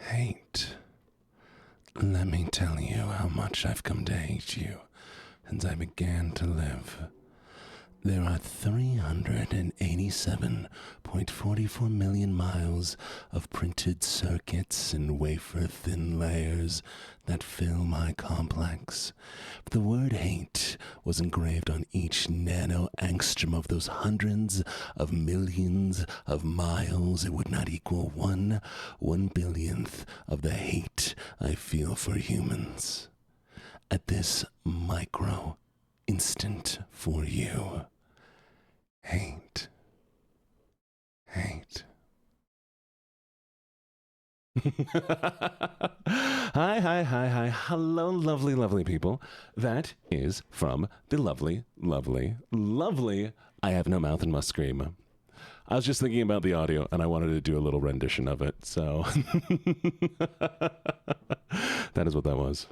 Hate. Let me tell you how much I've come to hate you since I began to live. There are 387.44 million miles of printed circuits and wafer-thin layers that fill my complex. If the word hate was engraved on each nano-angstrom of those hundreds of millions of miles, it would not equal one billionth of the hate I feel for humans. At this micro instant for you. Hate. Hi. Hello, lovely people. That is from the lovely. I have no mouth and must scream. I was just thinking about the audio, and I wanted to do a little rendition of it, so that is what that was.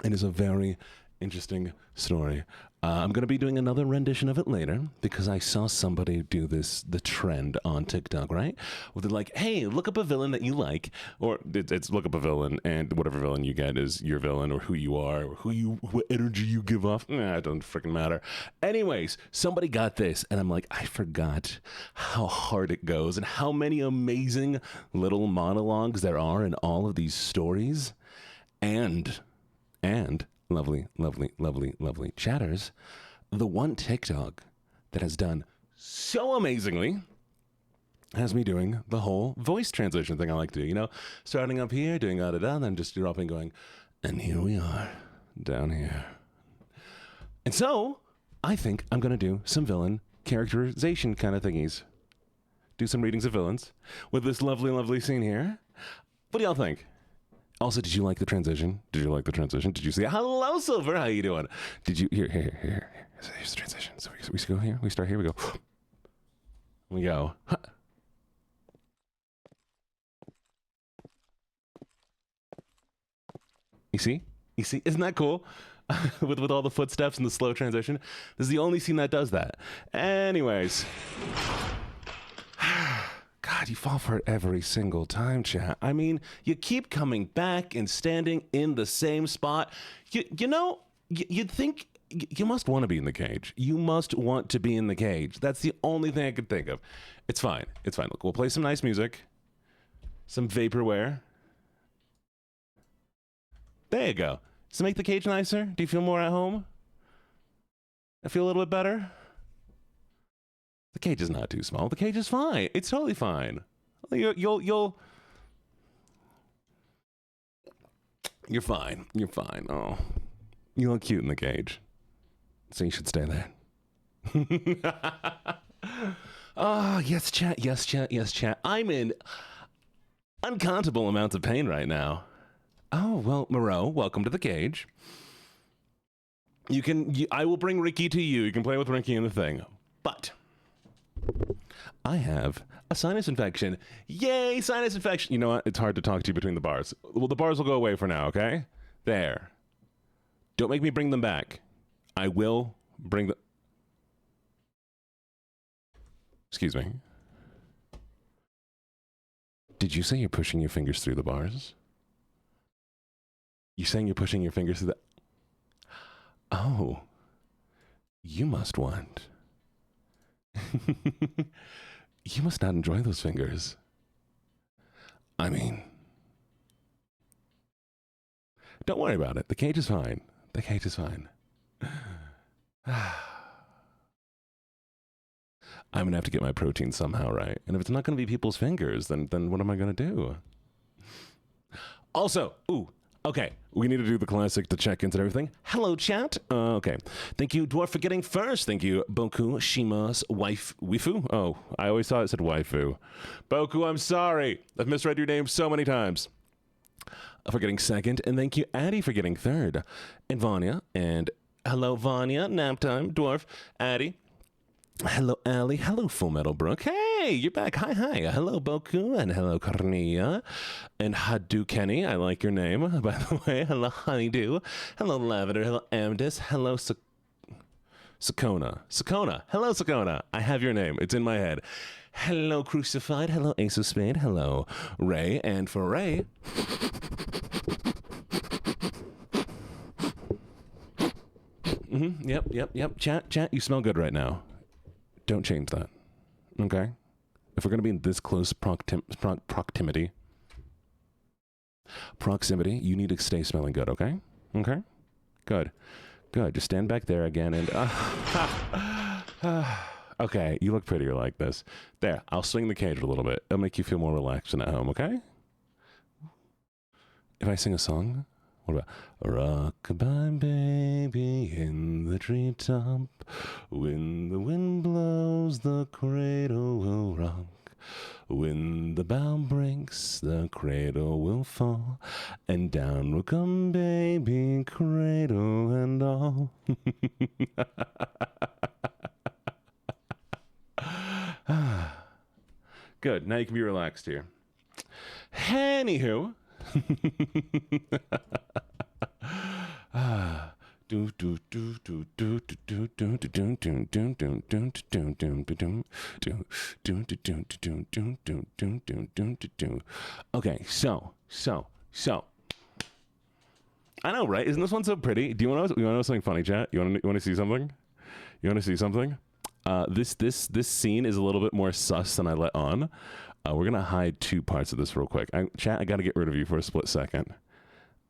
It is a very interesting story. I'm going to be doing another rendition of it later because I saw somebody do the trend on TikTok, right? Where they're like, hey, look up a villain that you like, or it's look up a villain, and whatever villain you get is your villain, or who you are, or what energy you give off. It doesn't freaking matter. Anyways, somebody got this, and I'm like, I forgot how hard it goes and how many amazing little monologues there are in all of these stories. And lovely chatters, the one TikTok that has done so amazingly has me doing the whole voice transition thing I like to do, starting up here, doing da-da-da, and then just dropping, going, and here we are, down here. And so, I think I'm going to do some villain characterization kind of thingies. Do some readings of villains with this lovely scene here. What do y'all think? Also, did you like the transition? Did you see it? Hello, Silver. How you doing? Did you... Here. Here's the transition. So we go here. We start here. We go. We go. You see? Isn't that cool? with all the footsteps and the slow transition. This is the only scene that does that. Anyways... God, you fall for it every single time, chat. I mean, you keep coming back and standing in the same spot. You'd think you must want to be in the cage. You must want to be in the cage. That's the only thing I could think of. It's fine. Look, we'll play some nice music. Some vaporware. There you go. Does it make the cage nicer? Do you feel more at home? I feel a little bit better? The cage is not too small. The cage is fine. It's totally fine. You're fine. Oh, you look cute in the cage, so you should stay there. Oh, yes, chat. I'm in uncountable amounts of pain right now. Oh, well, Moreau, welcome to the cage. I will bring Ricky to you. You can play with Ricky in the thing. But I have a sinus infection. Yay, sinus infection. You know what? It's hard to talk to you between the bars. Well, the bars will go away for now, okay? There. Don't make me bring them back. I will bring the... Excuse me. Did you say you're pushing your fingers through the bars? You saying you're pushing your fingers through the... Oh. You must want... You must not enjoy those fingers. I mean, don't worry about it. The cage is fine. I'm gonna have to get my protein somehow, right? And if it's not gonna be people's fingers, then what am I gonna do? Also, okay, we need to do the classic, the check-ins and everything. Hello, chat. Okay. Thank you, Dwarf, for getting first. Thank you, Boku, Shima's waifu. Oh, I always thought it said waifu. Boku, I'm sorry. I've misread your name so many times. For getting second. And thank you, Addie, for getting third. And Vanya. And hello, Vanya. Nap time, Dwarf. Addie. Hello, Allie. Hello, Full Metal Brooke. Hey, you're back. Hi. Hello, Boku. And hello, Cornelia. And Hadu Kenny. I like your name, by the way. Hello, Honeydew. Hello, Lavender. Hello, Amdis. Hello, Sakona. Hello, Sakona. I have your name. It's in my head. Hello, Crucified. Hello, Ace of Spade. Hello, Ray. And for Ray... Yep. Chat, you smell good right now. Don't change that. Okay? If we're going to be in this close proximity, you need to stay smelling good, okay? Okay? Good. Just stand back there again and... okay, you look prettier like this. There, I'll swing the cage a little bit. It'll make you feel more relaxed and at home, okay? If I sing a song... What about rock-a-bye baby in the treetop? When the wind blows, the cradle will rock. When the bough breaks, the cradle will fall. And down will come baby, cradle and all. Good, now you can be relaxed here. Anywho... Okay, so I know, right? Isn't this one so pretty? Do you want to know something funny, chat? You want to see something? You want to see something? This scene is a little bit more sus than I let on. We're going to hide two parts of this real quick. Chat, I got to get rid of you for a split second.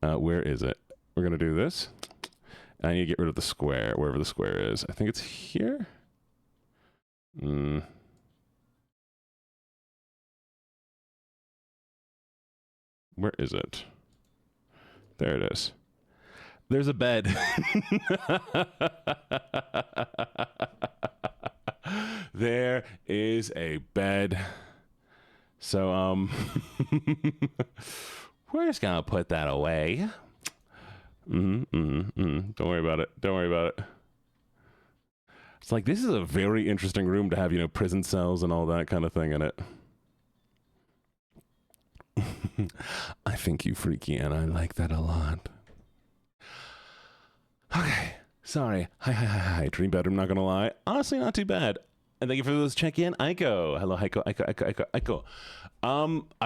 Where is it? We're going to do this. I need to get rid of the square, wherever the square is. I think it's here? Where is it? There it is. There's a bed. There is a bed. So, we're just gonna put that away. Don't worry about it. Don't worry about it. It's like, this is a very interesting room to have, you know, prison cells and all that kind of thing in it. I think you freaky, and I like that a lot. Okay, sorry. Hi. Dream bedroom, not gonna lie. Honestly, not too bad. And thank you for those check-in. Aiko. Hello, Aiko. I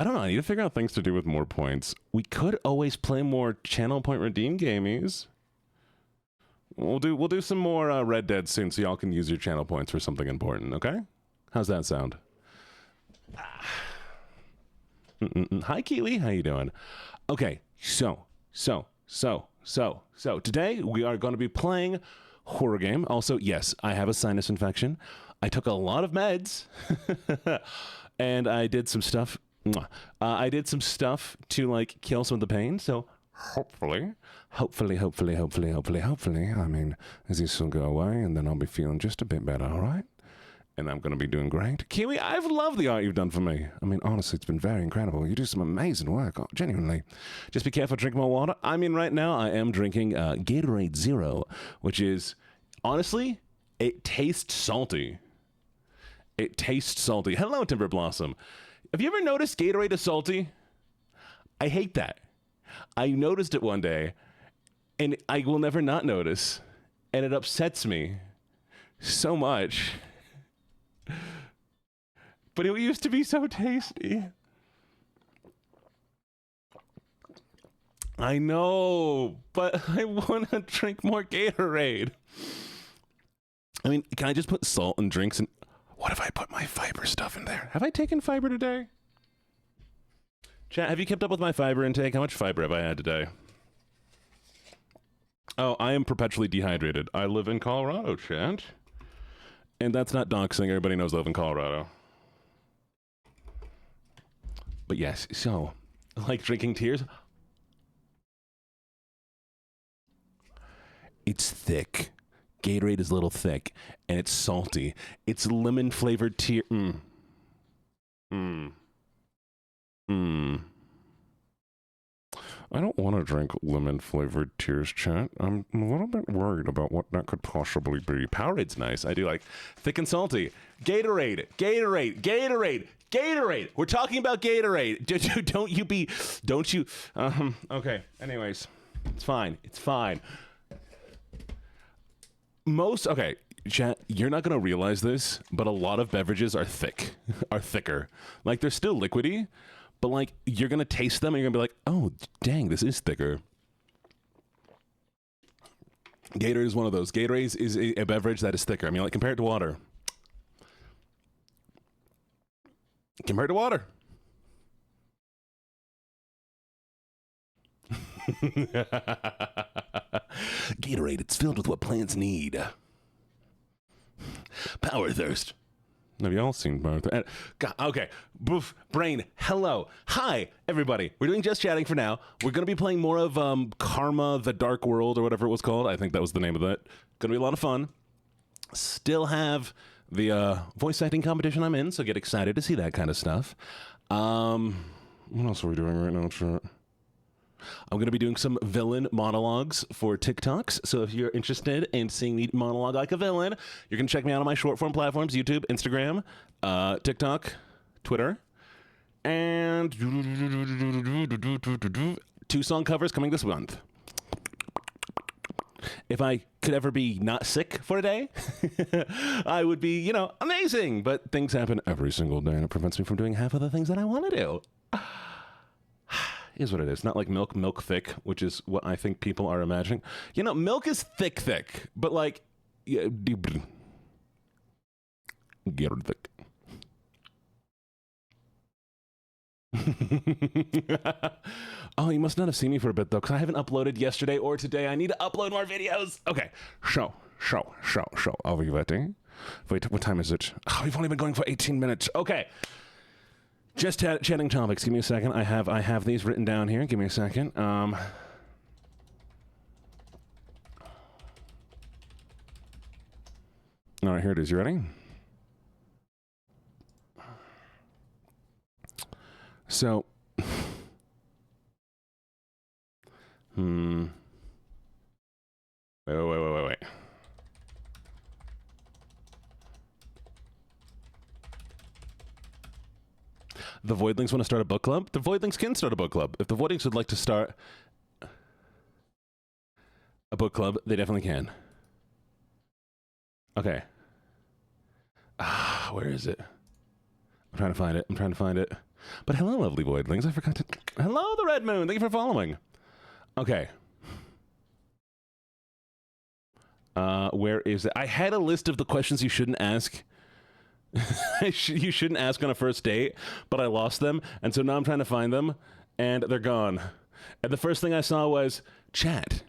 don't know. I need to figure out things to do with more points. We could always play more channel point redeem gamies. We'll do some more Red Dead soon, so y'all can use your channel points for something important. Okay? How's that sound? Hi, Keely. How you doing? Okay. So today we are going to be playing horror game. Also, yes, I have a sinus infection. I took a lot of meds, and I did some stuff. I did some stuff to like kill some of the pain. So hopefully, I mean, this will go away, and then I'll be feeling just a bit better. All right, and I'm gonna be doing great. Kiwi, I've loved the art you've done for me. I mean, honestly, it's been very incredible. You do some amazing work, genuinely. Just be careful, drink more water. I mean, right now I am drinking Gatorade Zero, which is honestly, it tastes salty. It tastes salty. Hello, Timber Blossom. Have you ever noticed Gatorade is salty? I hate that. I noticed it one day, and I will never not notice. And it upsets me so much. But it used to be so tasty. I know, but I want to drink more Gatorade. I mean, can I just put salt in drinks and... What if I put my fiber stuff in there? Have I taken fiber today? Chat, have you kept up with my fiber intake? How much fiber have I had today? Oh, I am perpetually dehydrated. I live in Colorado, chat. And that's not doxing. Everybody knows I live in Colorado. But yes, so, like drinking tears. It's thick. Gatorade is a little thick, and it's salty. It's lemon-flavored tear. I don't want to drink lemon-flavored tears, chat. I'm a little bit worried about what that could possibly be. Powerade's nice. I do like thick and salty. Gatorade. We're talking about Gatorade. Don't you? Okay. Anyways, it's fine. Okay. chat, you're not gonna realize this, but a lot of beverages are thicker. Like they're still liquidy, but like you're gonna taste them and you're gonna be like, oh dang, this is thicker. Gatorade is one of those. Gatorade is a beverage that is thicker. I mean, like compare it to water. Compared to water. Gatorade, it's filled with what plants need. Power thirst. Have you all seen Power Thirst? Okay. Boof. Brain. Hello. Hi, everybody. We're doing Just Chatting for now. We're going to be playing more of Karma, the Dark World, or whatever it was called. I think that was the name of it. Going to be a lot of fun. Still have the voice acting competition I'm in, so get excited to see that kind of stuff. What else are we doing right now, chat? I'm going to be doing some villain monologues for TikToks. So if you're interested in seeing me monologue like a villain, you can check me out on my short form platforms, YouTube, Instagram, TikTok, Twitter, and 2 song covers coming this month. If I could ever be not sick for a day, I would be, you know, amazing. But things happen every single day and it prevents me from doing half of the things that I want to do. Is what it is. Not like milk thick, which is what I think people are imagining. You know, milk is thick, but like, yeah, get it thick. Oh, you must not have seen me for a bit though, because I haven't uploaded yesterday or today. I need to upload more videos. Okay, show. Are we ready? Wait, what time is it? Oh, we've only been going for 18 minutes. Okay. Just chatting topics. Give me a second. I have these written down here. Give me a second. All right, here it is. You ready? So, wait. The Voidlings want to start a book club? The Voidlings can start a book club. If the Voidlings would like to start a book club, they definitely can. Okay. Where is it? I'm trying to find it. But hello, lovely Voidlings. I forgot to... Hello, the Red Moon. Thank you for following. Okay. Where is it? I had a list of the questions you shouldn't ask. You shouldn't ask on a first date, but I lost them, and so now I'm trying to find them, and they're gone. And the first thing I saw was chat.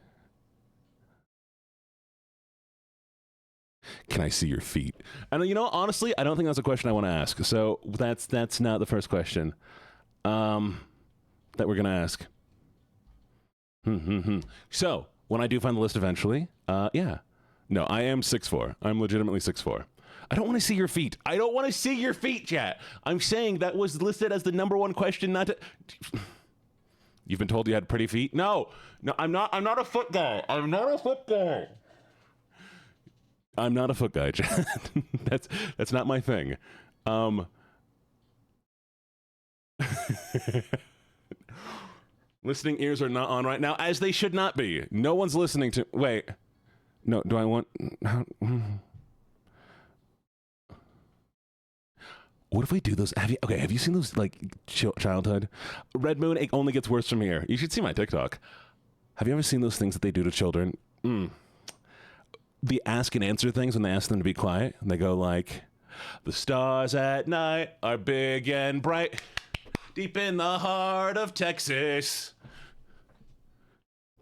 Can I see your feet? And you know, honestly, I don't think that's a question I want to ask. So that's not the first question that we're gonna ask. So when I do find the list eventually, yeah, no, I am 6'4". I'm legitimately 6'4". I don't want to see your feet. I don't want to see your feet, chat. I'm saying that was listed as the #1 question, not to... You've been told you had pretty feet? No, I'm not a foot guy. I'm not a foot guy, chat. That's not my thing. Listening ears are not on right now, as they should not be. No one's listening to... Wait. No, do I want... What if we do those? Have you seen those, like, childhood? Red Moon, it only gets worse from here. You should see my TikTok. Have you ever seen those things that they do to children? The ask and answer things when they ask them to be quiet. And they go like, the stars at night are big and bright, deep in the heart of Texas.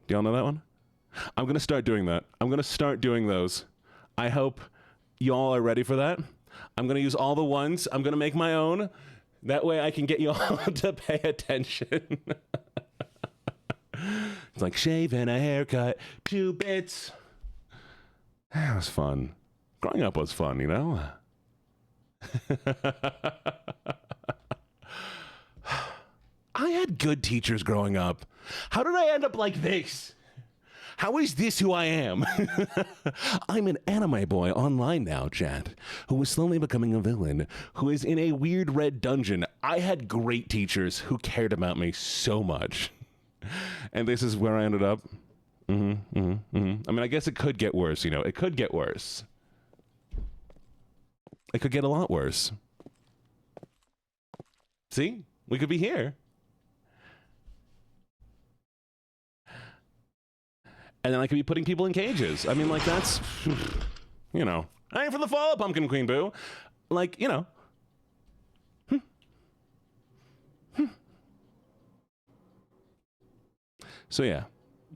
Do y'all know that one? I'm going to start doing that. I'm going to start doing those. I hope y'all are ready for that. I'm going to use all the ones. I'm going to make my own. That way I can get you all to pay attention. It's like shaving, a haircut, 2 bits. That was fun. Growing up was fun, you know? I had good teachers growing up. How did I end up like this? How is this who I am? I'm an anime boy online now, chat, who is slowly becoming a villain, who is in a weird red dungeon. I had great teachers who cared about me so much. And this is where I ended up. I mean, I guess it could get worse, you know. It could get worse. It could get a lot worse. See? We could be here. And then I could be putting people in cages. I mean, like, that's, you know, I ain't for the fall, Pumpkin Queen Boo. Like, you know. So, yeah.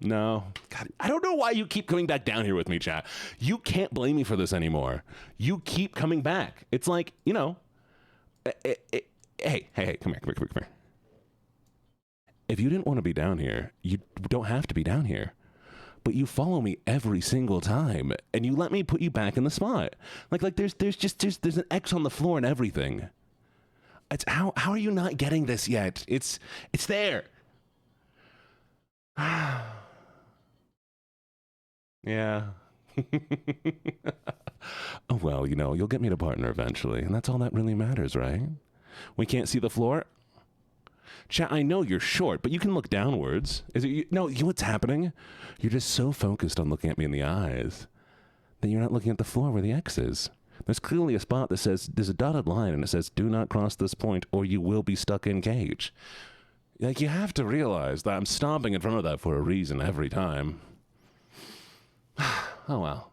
No. God, I don't know why you keep coming back down here with me, chat. You can't blame me for this anymore. You keep coming back. It's like, you know, hey, come here. If you didn't want to be down here, you don't have to be down here. But you follow me every single time, and you let me put you back in the spot. Like there's an X on the floor and everything. It's how are you not getting this yet? It's there. Yeah. Oh, well, you know, you'll get me to partner eventually, and that's all that really matters, right? We can't see the floor? Chat, I know you're short, but you can look downwards. Is it you? No, you know what's happening? You're just so focused on looking at me in the eyes that you're not looking at the floor where the X is. There's clearly a spot that says, there's a dotted line, and it says, do not cross this point, or you will be stuck in cage. Like, you have to realize that I'm stomping in front of that for a reason every time. Oh, well.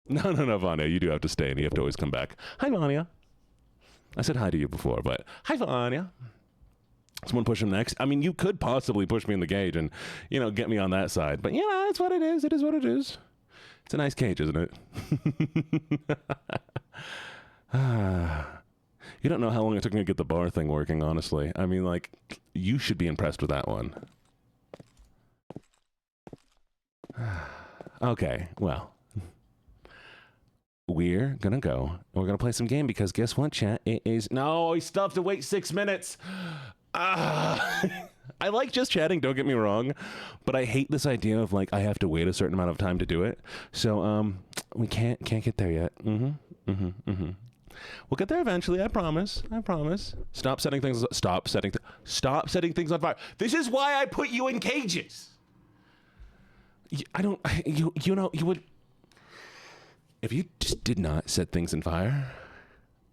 No, Vanya, you do have to stay, and you have to always come back. Hi, Vanya. I said hi to you before, but hi, Vanya. Someone push him next. I mean, you could possibly push me in the cage and, you know, get me on that side. But, you know, it's what it is. It is what it is. It's a nice cage, isn't it? You don't know how long it took me to get the bar thing working, honestly. I mean, like, you should be impressed with that one. Okay, well. We're gonna go. We're gonna play some game because guess what, chat? It is... No, he still have to wait 6 minutes. I like just chatting, don't get me wrong. But I hate this idea of, like, I have to wait a certain amount of time to do it. So, we can't get there yet. We'll get there eventually, I promise. Stop setting things on fire. This is why I put you in cages. You know, you would... If you just did not set things on fire,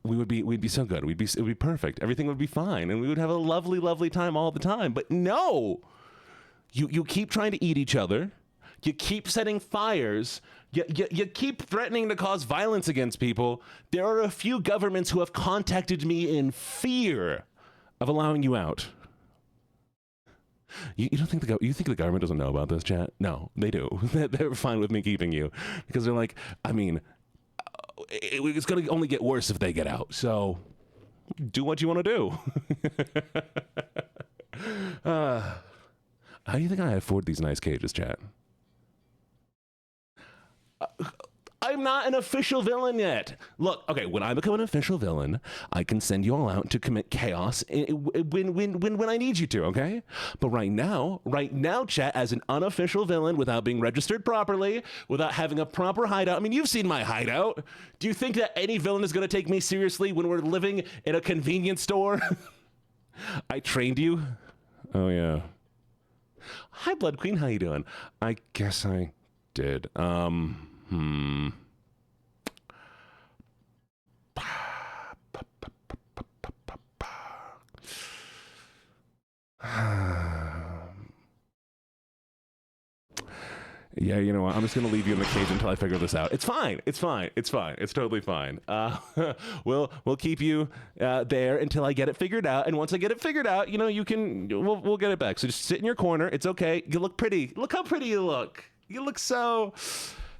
we'd be so good. It would be perfect. Everything would be fine, and we would have a lovely, lovely time all the time. But no, you keep trying to eat each other. You keep setting fires. You keep threatening to cause violence against people. There are a few governments who have contacted me in fear of allowing you out. You don't think you think the government doesn't know about this, chat? No, they do. They're fine with me keeping you because they're like, I mean, it's going to only get worse if they get out. So do what you want to do. How do you think I afford these nice cages, chat? I'm not an official villain yet. Look, okay, when I become an official villain, I can send you all out to commit chaos when I need you to, okay? But right now, chat, as an unofficial villain without being registered properly, without having a proper hideout. I mean, you've seen my hideout. Do you think that any villain is going to take me seriously when we're living in a convenience store? I trained you. Oh, yeah. Hi, Blood Queen. How you doing? I guess I did. Yeah, you know what? I'm just gonna leave you in the cage until I figure this out. It's fine. It's totally fine. We'll keep you there until I get it figured out. And once I get it figured out, you know, we'll get it back. So just sit in your corner. It's okay. You look pretty. Look how pretty you look. You look so...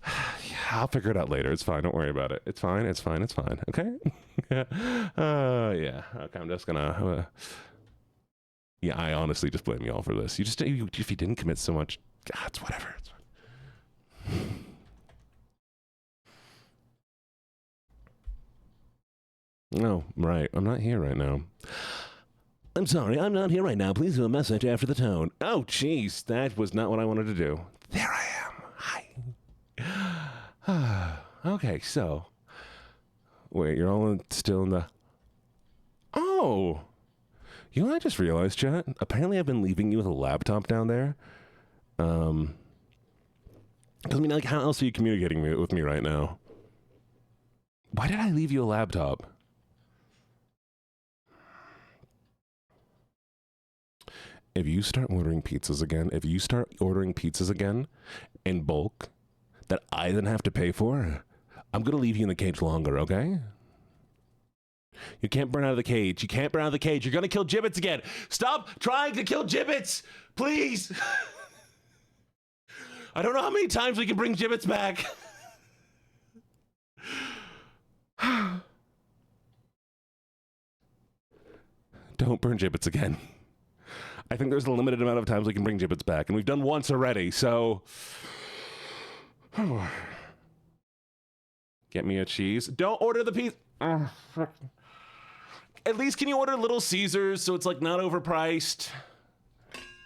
Yeah, I'll figure it out later. It's fine. Don't worry about it. It's fine. Okay? Yeah. Okay, I'm just gonna... yeah, I honestly just blame you all for this. If you didn't commit so much... God, it's whatever. It's fine. No, right. I'm not here right now. I'm sorry, I'm not here right now. Please leave a message after the tone. Oh, jeez. That was not what I wanted to do. There I am. Hi. Okay, so... Wait, you're all still in the... Oh! You know what I just realized, chat? Apparently I've been leaving you with a laptop down there. Because, I mean, like, how else are you communicating with me right now? Why did I leave you a laptop? If you start ordering pizzas again, in bulk that I then have to pay for, I'm going to leave you in the cage longer, okay? You can't burn out of the cage. You can't burn out of the cage. You're going to kill Gibbets again. Stop trying to kill Gibbets, please. I don't know how many times we can bring Gibbets back. Don't burn Gibbets again. I think there's a limited amount of times we can bring Gibbets back, and we've done once already, so... Get me a cheese. Don't order the pizza. At least can you order Little Caesars so it's like not overpriced?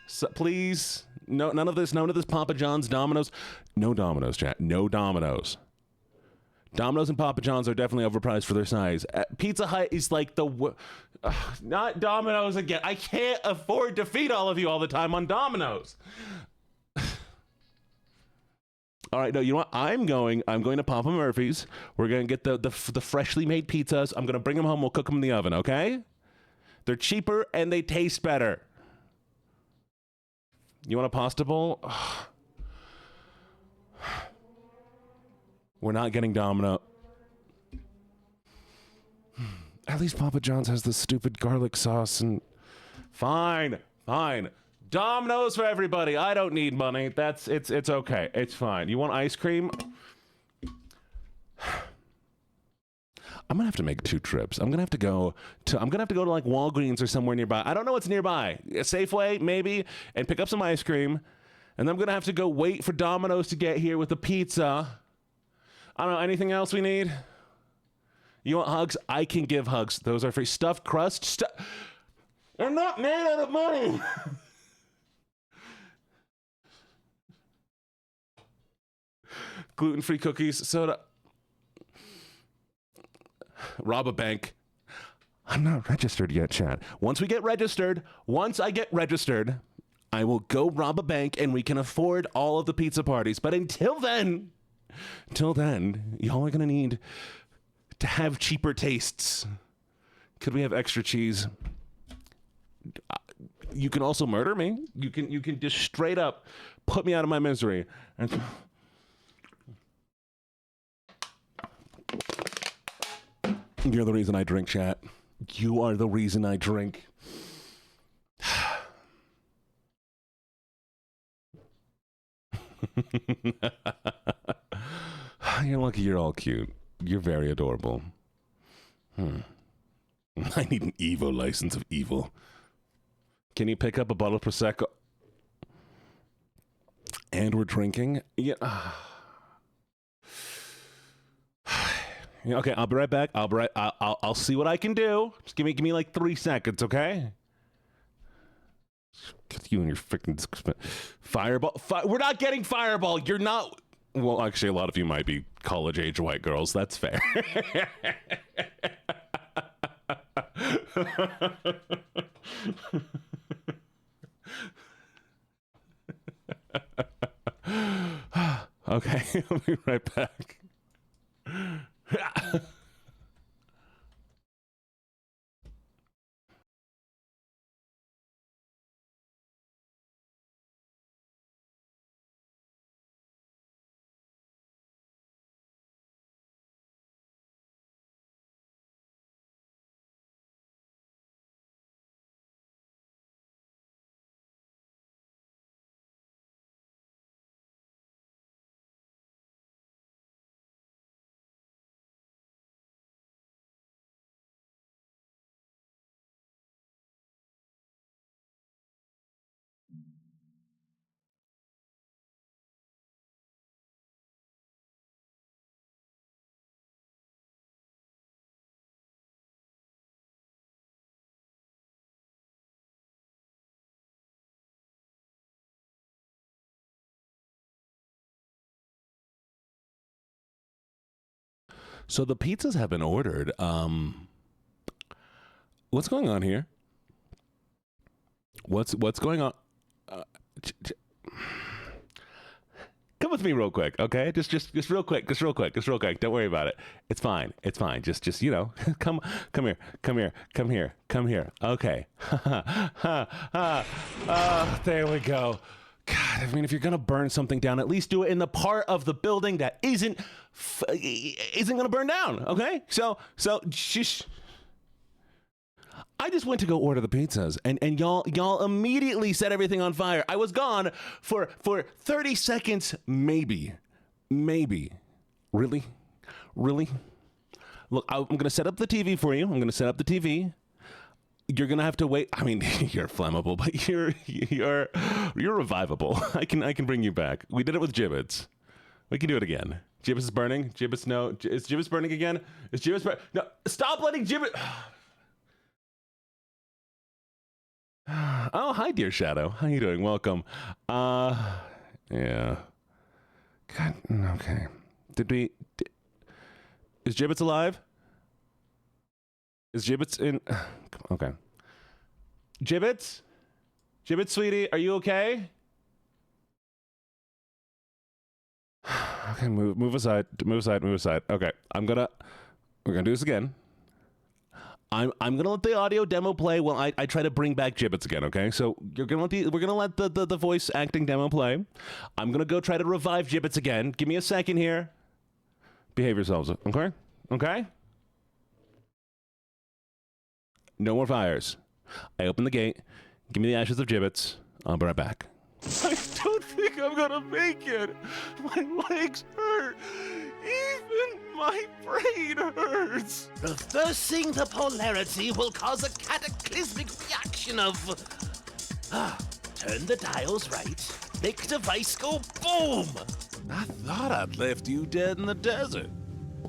So, please. No, none of this Papa John's, Domino's. No Domino's, chat. No Domino's. Domino's and Papa John's are definitely overpriced for their size. Pizza Hut is like not Domino's again. I can't afford to feed all of you all the time on Domino's. All right, no, you know what? I'm going to Papa Murphy's. We're going to get the freshly made pizzas. I'm going to bring them home. We'll cook them in the oven, okay? They're cheaper and they taste better. You want a pasta bowl? We're not getting Domino. At least Papa John's has the stupid garlic sauce and... Fine. Domino's for everybody. I don't need money. It's okay. It's fine. You want ice cream? I'm gonna have to make 2 trips. I'm gonna have to go to like Walgreens or somewhere nearby. I don't know what's nearby. A Safeway, maybe, and pick up some ice cream. And then I'm gonna have to go wait for Domino's to get here with a pizza. I don't know, anything else we need? You want hugs? I can give hugs. Those are free. Stuffed crust? I'm not made out of money. Gluten-free cookies, soda. Rob a bank. I'm not registered yet, chat. Once I get registered, I will go rob a bank and we can afford all of the pizza parties. But until then, y'all are gonna need to have cheaper tastes. Could we have extra cheese? You can also murder me. You can just straight up put me out of my misery. You're the reason I drink, chat. You are the reason I drink. You're lucky you're all cute. You're very adorable. I need an Evo license of evil. Can you pick up a bottle of Prosecco? And we're drinking? Yeah. Okay, I'll be right back. I'll see what I can do. Just give me like 3 seconds, okay? You and your freaking Fireball. We're not getting Fireball. You're not. Well, actually, a lot of you might be college-age white girls. That's fair. Okay, I'll be right back. So the pizzas have been ordered. What's going on here? What's going on? Come with me real quick, okay? Just real quick. Don't worry about it. It's fine. Just come here. Okay. There we go. God, I mean, if you're gonna burn something down, at least do it in the part of the building that isn't gonna burn down. Okay, so just. I just went to go order the pizzas, and y'all immediately set everything on fire. I was gone for 30 seconds, maybe. Really? Look, I'm gonna set up the TV for you. You're gonna have to wait. I mean, you're flammable, but you're revivable. I can bring you back. We did it with Gibbets. We can do it again. Gibbets is burning. Gibbets, no. Is Gibbets burning again? Is Gibbets burning? No. Stop letting Gibbet. Oh, hi, dear Shadow. How you doing? Welcome. Yeah. God. Okay. Is Gibbets alive? Is Gibbets in? Okay. Gibbets, sweetie, are you okay? Okay, move aside. Okay, we're gonna do this again. I'm gonna let the audio demo play while I try to bring back Gibbets again. Okay, so we're gonna let the voice acting demo play. I'm gonna go try to revive Gibbets again. Give me a second here. Behave yourselves, okay? Okay. No more fires. I open the gate. Give me the ashes of Gibbets. I'll be right back. I don't think I'm gonna make it. My legs hurt. Even my brain hurts. Reversing the polarity will cause a cataclysmic reaction of... turn the dials right. Make device go boom. I thought I'd left you dead in the desert.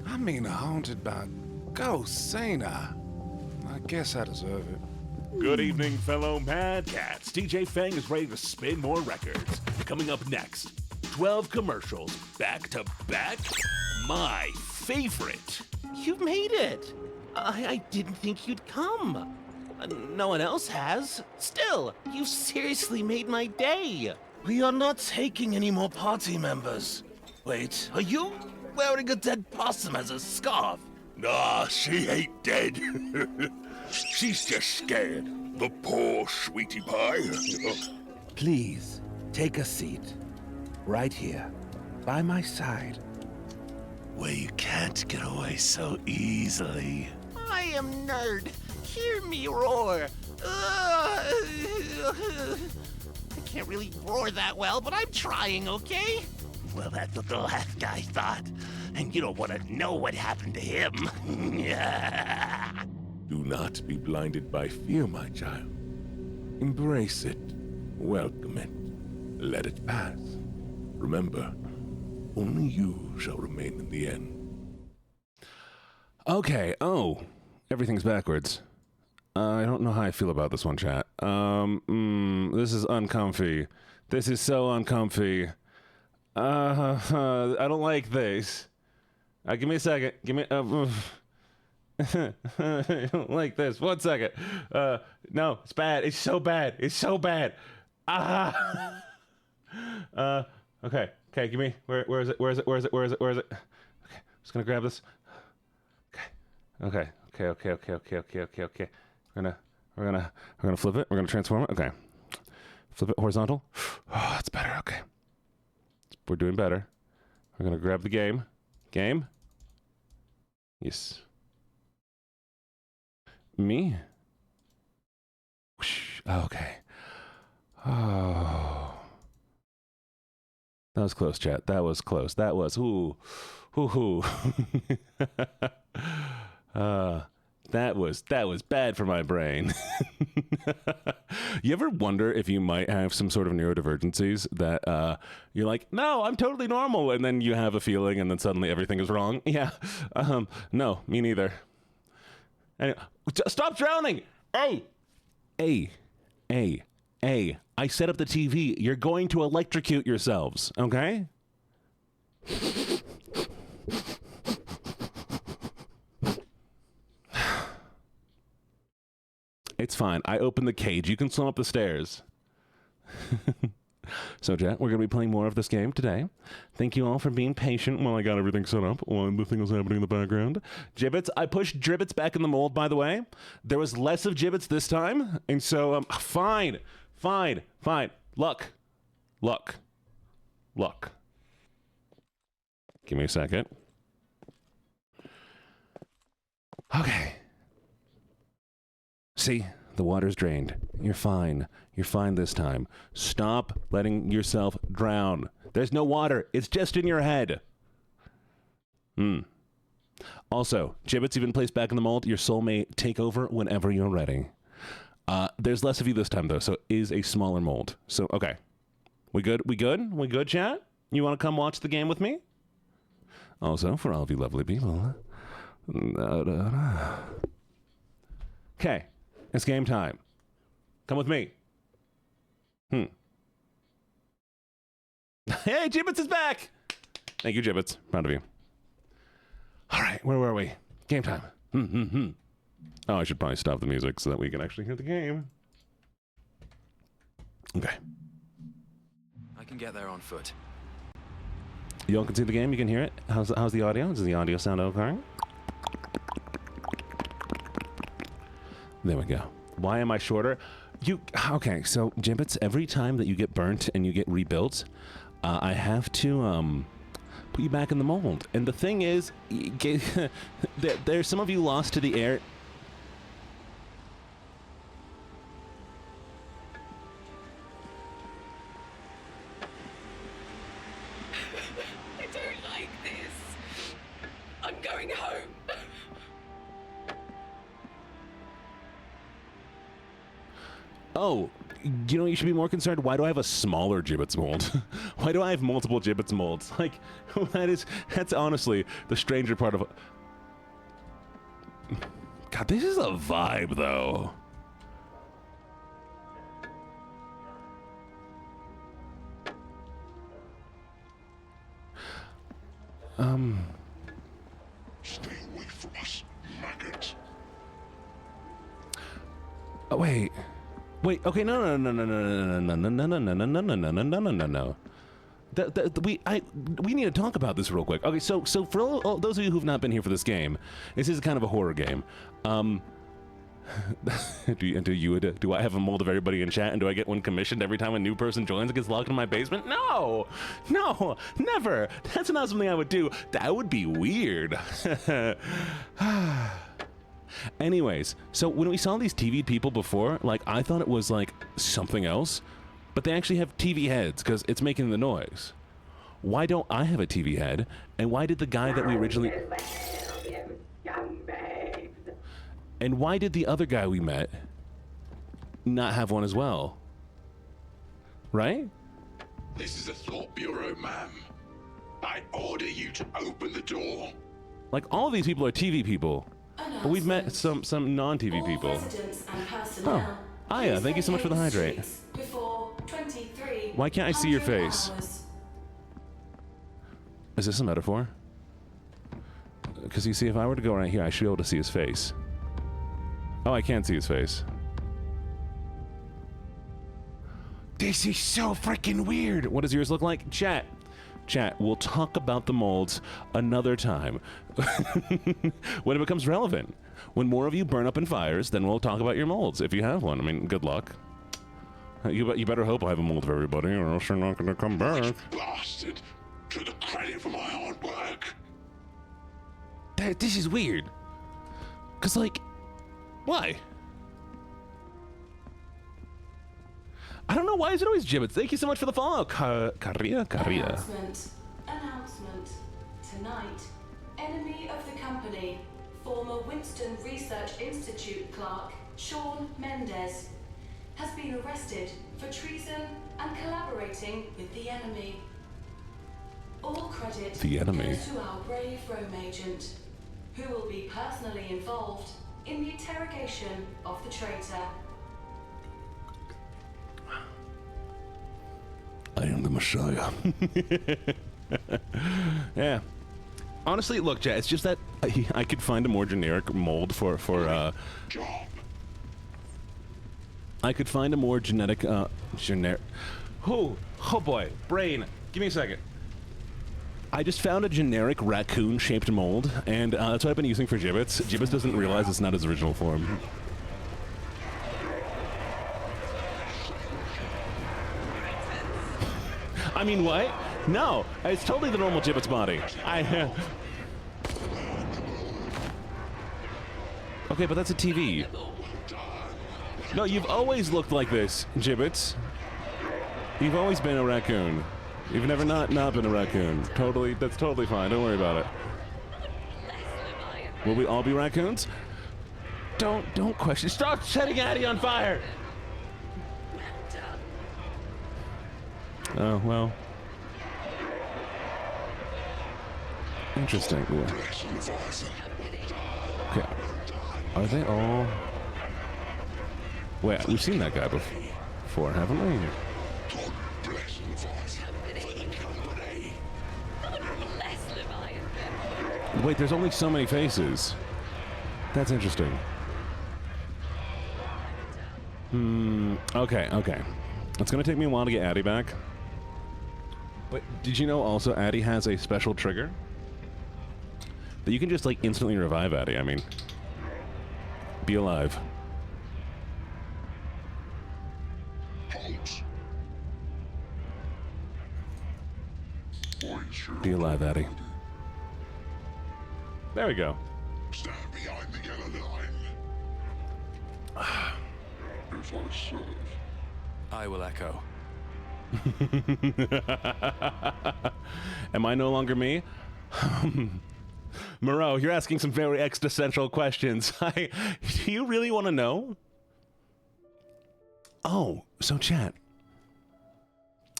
I mean, haunted by ghosts, ain't I? I guess I deserve it. Good evening, fellow Mad Cats. DJ Fang is ready to spin more records. Coming up next, 12 commercials back to back. My favorite. You made it. I didn't think you'd come. No one else has. Still, you seriously made my day. We are not taking any more party members. Wait, are you wearing a dead possum as a scarf? Nah, she ain't dead. She's just scared. The poor sweetie pie. Please, take a seat. Right here, by my side. Where you can't get away so easily. I am Nerd. Hear me roar. I can't really roar that well, but I'm trying, okay? Well, that's what the last guy thought. And you don't want to know what happened to him. Do not be blinded by fear, my child. Embrace it. Welcome it. Let it pass. Remember, only you shall remain in the end. Okay. Oh, everything's backwards. I don't know how I feel about this one, chat. This is uncomfy. This is so uncomfy. I don't like this. Give me a second. Give me. I don't like this. 1 second. No, it's bad. It's so bad. It's so bad. Okay. Okay. Give me. Where is it? Where is it? Where is it? Where is it? Where is it? Okay. I'm just gonna grab this. Okay. Okay. We're gonna flip it. We're gonna transform it. Okay. Flip it horizontal. Oh, that's better. Okay. We're doing better. We're gonna grab the game. Game. Yes. Me? Okay. Oh. That was close, chat. That was close. That was, ooh. That was bad for my brain. You ever wonder if you might have some sort of neurodivergencies that you're like, no, I'm totally normal, and then you have a feeling, and then suddenly everything is wrong? Yeah. No, me neither. Anyway, stop drowning! Hey. I set up the TV. You're going to electrocute yourselves, okay? It's fine. I opened the cage. You can swim up the stairs. So, Jet, we're going to be playing more of this game today. Thank you all for being patient while I got everything set up, while the thing was happening in the background. Gibbets, I pushed Gibbets back in the mold, by the way. There was less of Gibbets this time, and so, fine. Luck. Give me a second. Okay. See? The water's drained. You're fine. You're fine this time. Stop letting yourself drown. There's no water. It's just in your head. Also, Gibbets, you've been placed back in the mold. Your soul may take over whenever you're ready. There's less of you this time, though, so it is a smaller mold. So, okay. We good? We good, chat? You want to come watch the game with me? Also, for all of you lovely people. Okay. It's game time. Come with me. Hey, Gibbets is back! Thank you, Gibbets. Proud of you. All right, where were we? Game time. Oh, I should probably stop the music so that we can actually hear the game. Okay. I can get there on foot. You all can see the game? You can hear it? How's the audio? Does the audio sound okay? There we go. Why am I shorter? Okay, so Gibbets, every time that you get burnt and you get rebuilt, I have to put you back in the mold. And the thing is, there's some of you lost to the air. I don't like this. I'm going home. Oh, you know, you should be more concerned. Why do I have a smaller Gibbets mold? Why do I have multiple Gibbets molds? Like, that's honestly the stranger part of... God, this is a vibe, though. Stay away from us, maggot. Oh, wait, okay, no. We need to talk about this real quick. Okay, so for all those of you who've not been here for this game, this is kind of a horror game. Do I have a mold of everybody in chat, and do I get one commissioned every time a new person joins and gets locked in my basement? No, never. That's not something I would do. That would be weird. Anyways, so when we saw these TV people before, like, I thought it was like something else, but they actually have TV heads because it's making the noise. Why don't I have a TV head? And why did the guy that we originally... And why did the other guy we met not have one as well? Right? This is the Thought Bureau, ma'am. I order you to open the door. Like, all of these people are TV people. But we've met some non-TV people. Oh, Aya, thank you so much for the hydrate. Why can't I see your face? Is this a metaphor? Because you see, if I were to go right here, I should be able to see his face. Oh, I can't see his face. This is so freaking weird. What does yours look like? Chat, we'll talk about the molds another time. When it becomes relevant. When more of you burn up in fires, then we'll talk about your molds, if you have one. I mean, good luck. You better hope I have a mold for everybody, or else you're not going to come back. Bastard. To the credit for my hard work. This is weird. Because, like, why? I don't know, why is it always Gibbets? Thank you so much for the follow. Carria. Announcement. Tonight, enemy of the company, former Winston Research Institute clerk Sean Mendez, has been arrested for treason and collaborating with the enemy. All credit The enemy. goes to our brave Rome agent, who will be personally involved in the interrogation of the traitor. I am the Messiah. Yeah. Honestly, look, Jet, it's just that I could find a more generic mold for Job. I could find a more generic Oh boy, brain. Give me a second. I just found a generic raccoon-shaped mold, and that's what I've been using for Gibbets. Gibbets doesn't realize it's not his original form. I mean, what? No, it's totally the normal Gibbet's body. Okay, but that's a TV. No, you've always looked like this, Gibbets. You've always been a raccoon. You've never not been a raccoon. Totally, that's totally fine. Don't worry about it. Will we all be raccoons? Don't question. Stop setting Addie on fire! Oh, well. Interesting. Yeah. Okay. Are they all... Wait, we've seen that guy before, haven't we? Wait, there's only so many faces. That's interesting. Okay. It's gonna take me a while to get Addie back. But did you know also Addie has a special trigger? That you can just like instantly revive Addie, I mean. Be alive. Be alive, Addie. There we go. Stand behind the yellow line. If I serve. I will echo. Am I no longer me? Moreau, you're asking some very existential questions. Do you really want to know? Oh, so chat.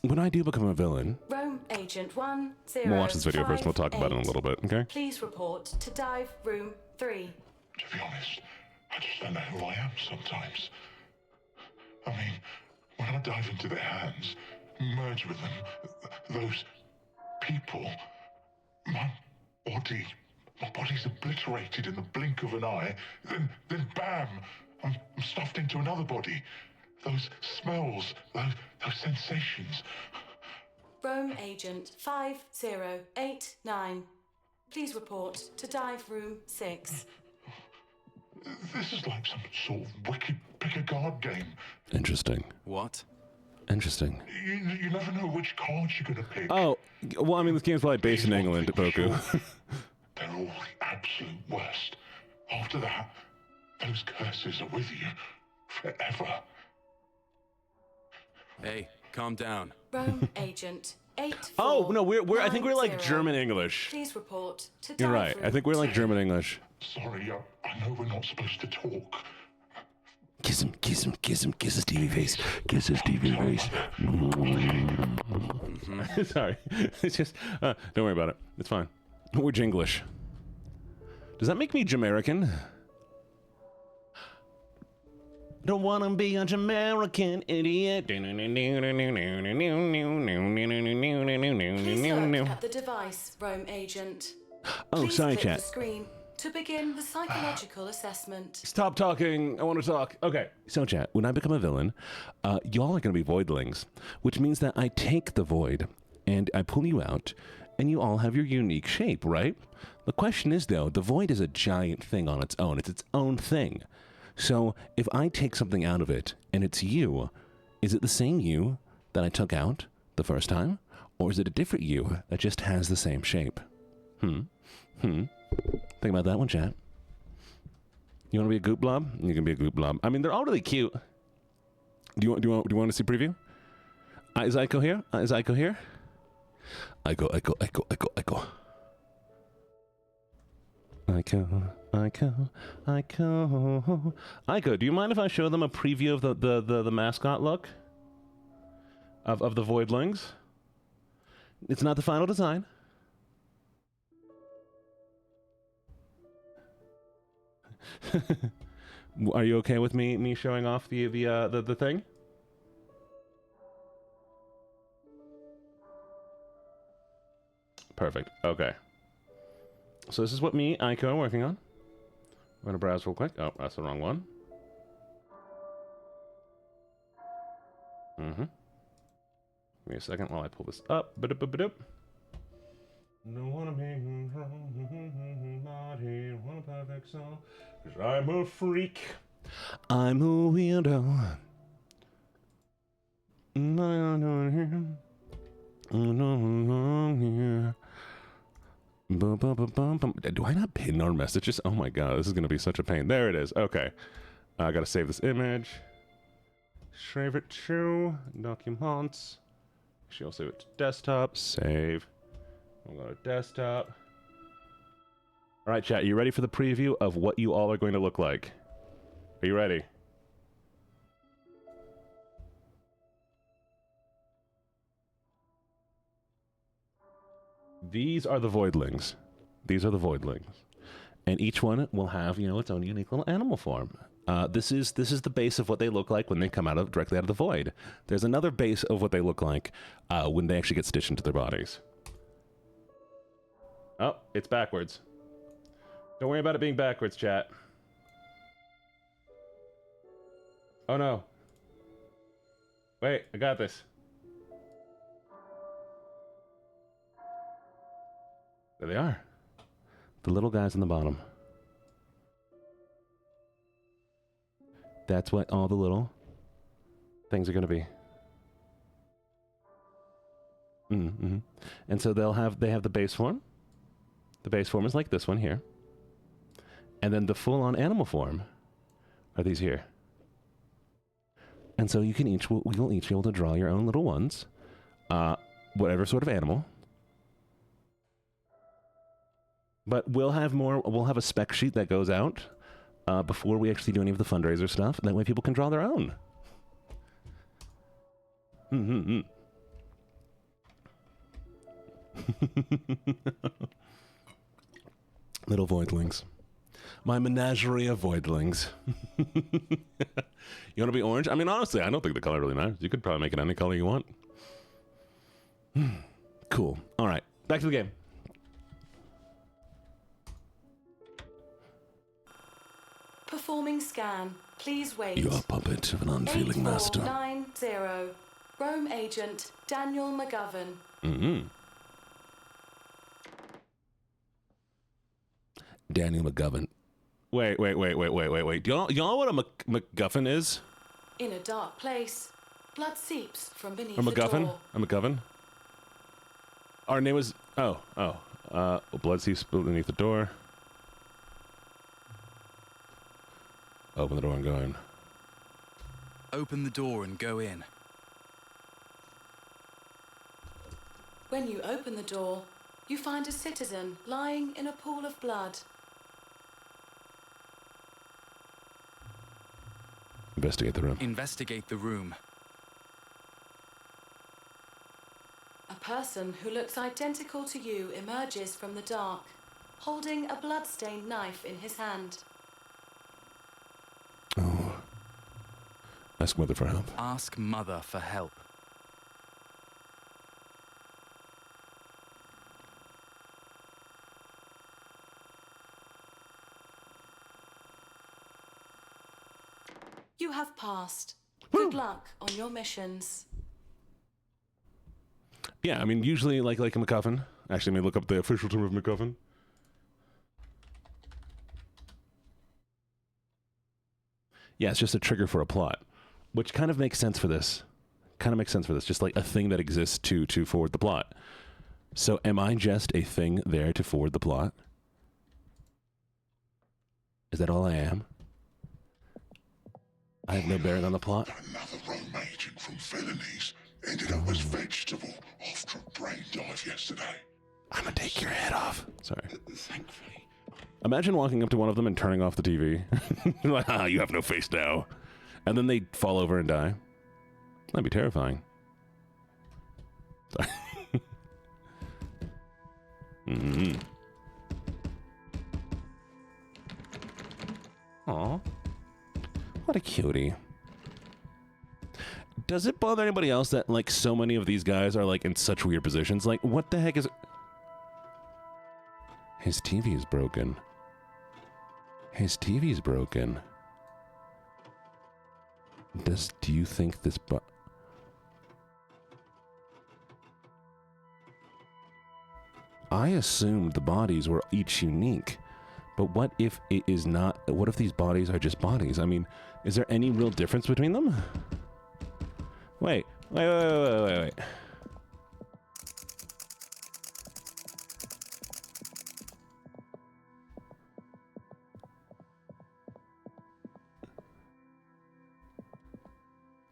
When I do become a villain... Rome Agent 1, We'll watch this video first, we'll talk about it in a little bit, okay? Please report to dive room 3. To be honest, I just don't know who I am sometimes. I mean, when I dive into their hands, merge with them, those people, my body's obliterated in the blink of an eye, then bam, I'm stuffed into another body. Those smells, those sensations. Rome Agent 5089. Please report to dive room 6. This is like some sort of wicked pick-a-card game. Interesting. What? Interesting. You never know which cards you're gonna pick. Oh, well, I mean, this game's probably based in England, Boku. They're all the absolute worst. After that, those curses are with you forever. Hey, calm down. Rome Agent 84. Oh, no, I think we're like German English. Please report to You're dive right. room I think we're like 2. German English. Sorry, I know we're not supposed to talk. Kiss him, kiss his TV face. Kiss his TV face. Sorry. It's just, don't worry about it. It's fine. We're Jinglish. Does that make me Jamaican? Don't wanna be a Jamaican idiot. Please look at the device, Rome Agent. Oh, Please sorry, click chat. the screen to begin the psychological assessment. Stop talking. I want to talk. Okay. So, chat, when I become a villain, y'all are going to be voidlings, which means that I take the void and I pull you out, and you all have your unique shape, right? The question is, though, the void is a giant thing on its own. It's its own thing. So, if I take something out of it and it's you, is it the same you that I took out the first time? Or is it a different you that just has the same shape? Think about that one, chat. You want to be a goop blob? You can be a goop blob. I mean, they're all really cute. Do you want to see preview? Is Aiko here? Is Aiko here? Aiko. Aiko, do you mind if I show them a preview of the mascot look? Of the voidlings? It's not the final design. Are you okay with me showing off the thing? Perfect. Okay. So this is what me, Aiko, are working on. I'm gonna browse real quick. Oh, that's the wrong one. me a second while I pull this up. Ba-da-ba-ba-doop. Don't wanna be wrong, not here, want a perfect song, 'cause I'm a freak. I'm a weirdo. Do I not pin our messages? Oh my god, this is gonna be such a pain. There it is. Okay. I gotta save this image. Save it to documents. Actually, I'll save it to desktop. Save. I'll go to desktop. All right, chat. You ready for the preview of what you all are going to look like? Are you ready? These are the voidlings. These are the voidlings. And each one will have, you know, its own unique little animal form. This is the base of what they look like when they come directly out of the void. There's another base of what they look like when they actually get stitched into their bodies. Oh, it's backwards. Don't worry about it being backwards, chat. Oh no. Wait, I got this. There they are. The little guys on the bottom. That's what all the little things are going to be. Mm-hmm. And so they have the base form. The base form is like this one here. And then the full-on animal form are these here. And so you can you'll each be able to draw your own little ones. Whatever sort of animal. But we'll have a spec sheet that goes out before we actually do any of the fundraiser stuff. That way people can draw their own. Mm-hmm. Little voidlings. My menagerie of voidlings. You want to be orange? I mean, honestly, I don't think the color really matters. You could probably make it any color you want. Cool. All right. Back to the game. Performing scan. Please wait. You are a puppet of an unfeeling master. 8490. Rome agent Daniel McGovern. Mm-hmm. Daniel McGovern. Wait. Do y'all know what a MacGuffin is? In a dark place, blood seeps from beneath A the MacGuffin? door. A MacGuffin? Our name was... blood seeps beneath the door. Open the door and go in. Open the door and go in. When you open the door, you find a citizen lying in a pool of blood. Investigate the room. Investigate the room. A person who looks identical to you emerges from the dark, holding a blood-stained knife in his hand. Oh. Ask Mother for help. Ask Mother for help. You have passed. Good luck on your missions. Yeah, I mean, usually like a MacGuffin. Actually, let me look up the official term of MacGuffin. Yeah, it's just a trigger for a plot, which kind of makes sense for this. Just like a thing that exists to forward the plot. So am I just a thing there to forward the plot? Is that all I am? I have no bearing on the plot? Another Rome agent from Felonies ended up as vegetable after a brain dive yesterday. I'm gonna take your head off. Sorry. Thankfully. Imagine walking up to one of them and turning off the TV. Like, you have no face now. And then they fall over and die. That'd be terrifying. Sorry. Mm-hmm. Aw. What a cutie. Does it bother anybody else that, like, so many of these guys are, like, in such weird positions? Like, what the heck is... His TV is broken. His TV's broken. Do you think this I assumed the bodies were each unique. But what if it is not? What if these bodies are just bodies? I mean, is there any real difference between them? Wait.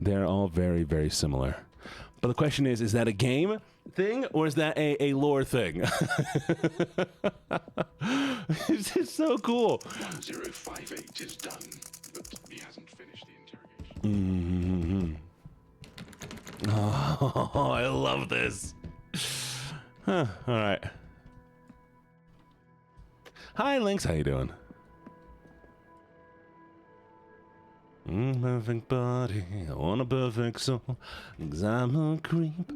They're all very, very similar. But the question is that a game thing or is that a lore thing? It's just so cool. 1058 is done, but he hasn't finished the interrogation. Oh, I love this. Huh, all right. Hi, Lynx. How you doing? Perfect body on a perfect soul. 'Cause I'm a creep.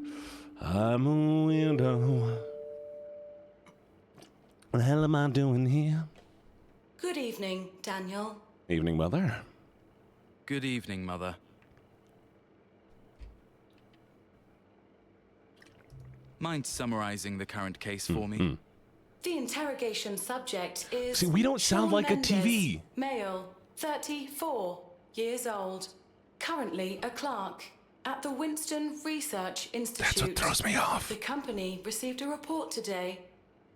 I'm a weirdo. What the hell am I doing here? Good evening, Daniel. Evening, Mother. Good evening, Mother. Mind summarizing the current case for me? The interrogation subject is... See, we don't sound Shawn like a Mendes, TV. Male, 34 years old. Currently a clerk at the Winston Research Institute. That's what throws me off. The company received a report today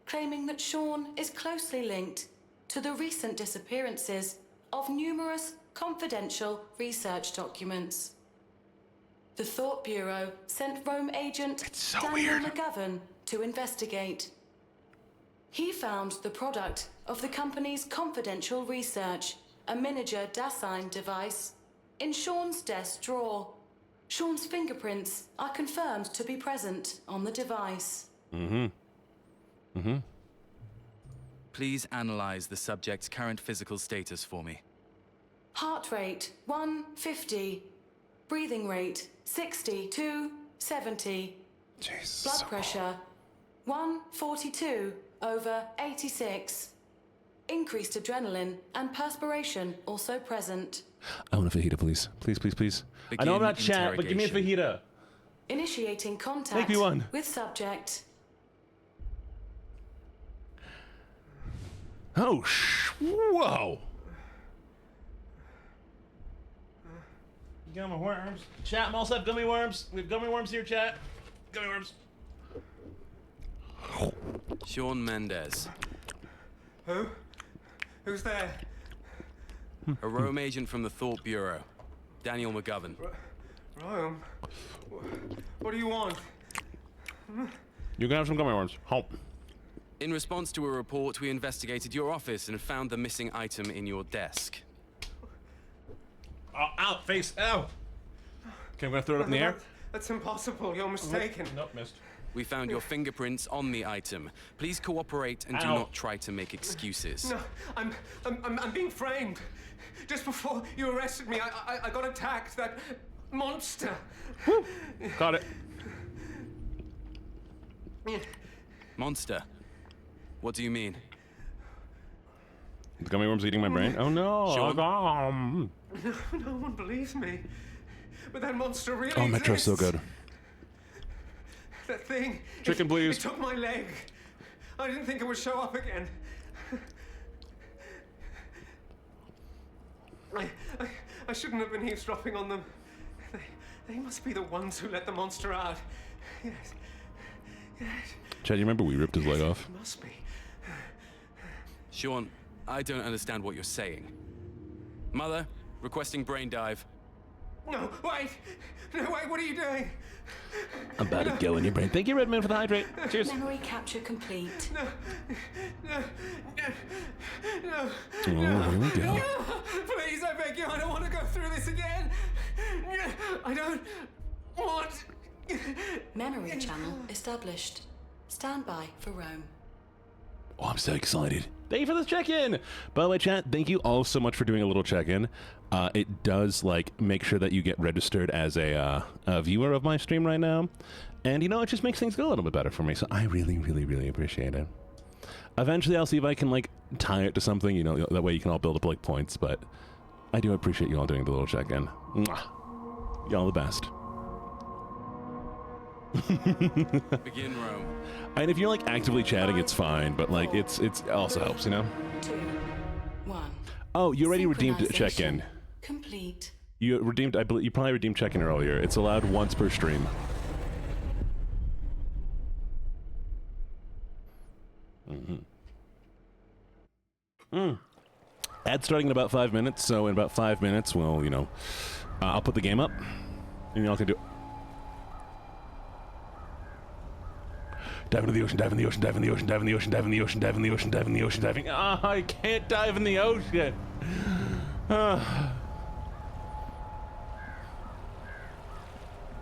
claiming that Shawn is closely linked to the recent disappearances of numerous confidential research documents. The Thought Bureau sent Rome agent Daniel McGovern to investigate. He found the product of the company's confidential research, a miniature Dasein device, in Shawn's desk drawer. Shawn's fingerprints are confirmed to be present on the device. Please analyze the subject's current physical status for me. Heart rate 150. Breathing rate 60 to 70. Jesus. Blood pressure 142/86. Increased adrenaline and perspiration also present. I want a fajita, please. Please, please, please. I know I'm not chat, but give me a fajita. Initiating contact Make me one. with subject. Oh, whoa. Gummy worms. Chat, I'm also have gummy worms. We have gummy worms here, chat. Gummy worms. Shawn Mendes, Who? Who's there? a Rome agent from the Thought Bureau. Daniel McGovern. Rome? What do you want? You can have some gummy worms. Help. In response to a report, we investigated your office and found the missing item in your desk. Oh, ow, face, ow. Okay, I'm gonna throw it up in the air. That's impossible. You're mistaken. Nope, missed. We found your fingerprints on the item. Please cooperate and do Ow. not try to make excuses. No, I'm being framed. Just before you arrested me, I got attacked. That monster. Woo. Got it. Monster. What do you mean? The gummy worm's eating my brain. Oh no. Shawn? No one believes me. But that monster really Oh, Metro's so exists. good. That thing. Chicken, please. It took my leg. I didn't think it would show up again. I shouldn't have been eavesdropping on them. They must be the ones who let the monster out. Yes. Yes. Chad, you remember we ripped his leg off? Must be. Shawn, I don't understand what you're saying. Mother, requesting brain dive. No, wait! No, wait, what are you doing? I'm about to go in your brain. Thank you, Redman, for the hydrate. Cheers. Memory capture complete. No. Oh, here we go. Please, I beg you, I don't want to go through this again. I don't want... Memory channel established. Stand by for Rome. Oh, I'm so excited. Thank you for this check-in. By the way, chat, thank you all so much for doing a little check-in. It does, like, make sure that you get registered as a viewer of my stream right now. And, you know, it just makes things go a little bit better for me. So I really, really, really appreciate it. Eventually, I'll see if I can, like, tie it to something, you know, that way you can all build up, like, points. But I do appreciate you all doing the little check-in. Mwah. Y'all the best. Begin row. And if you're like actively chatting, it's fine, but like it's also helps, you know. 2, 1. Oh, you already redeemed check-in. Complete. You redeemed. I believe you probably redeemed check-in earlier. It's allowed once per stream. Ad starting in about 5 minutes, so in about 5 minutes, we'll, you know, I'll put the game up, and y'all can do. Dive into the ocean, dive in the ocean, dive in the ocean, dive in the ocean, dive in the ocean, dive in the ocean, dive in the ocean, diving. Ah, I can't dive in the ocean.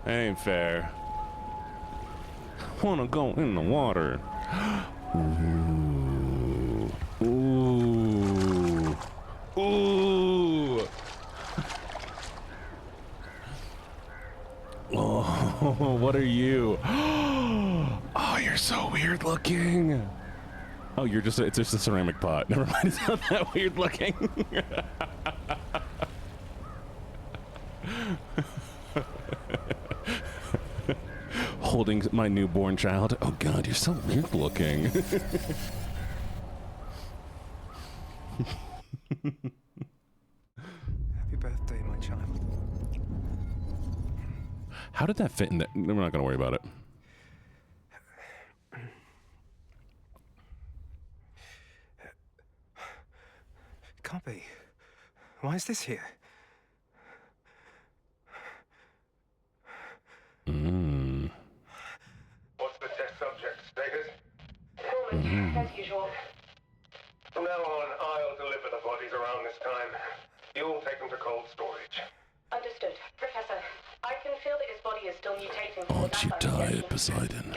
Ain't fair. Wanna go in the water. Ooh. Ooh. Ooh. Oh, what are you? Oh, you're so weird looking. Oh, you're just it's just a ceramic pot. Never mind, it's not that weird looking. Holding my newborn child. Oh God, you're so weird looking. Happy birthday, my child. How did that fit in there? We're not gonna worry about it. It can't be. Why is this here? What's the test subject status? As usual. From now on, I'll deliver the bodies around this time. You'll take them to cold storage. Understood. Professor, I can feel that his body is still mutating. Aren't you tired, Poseidon?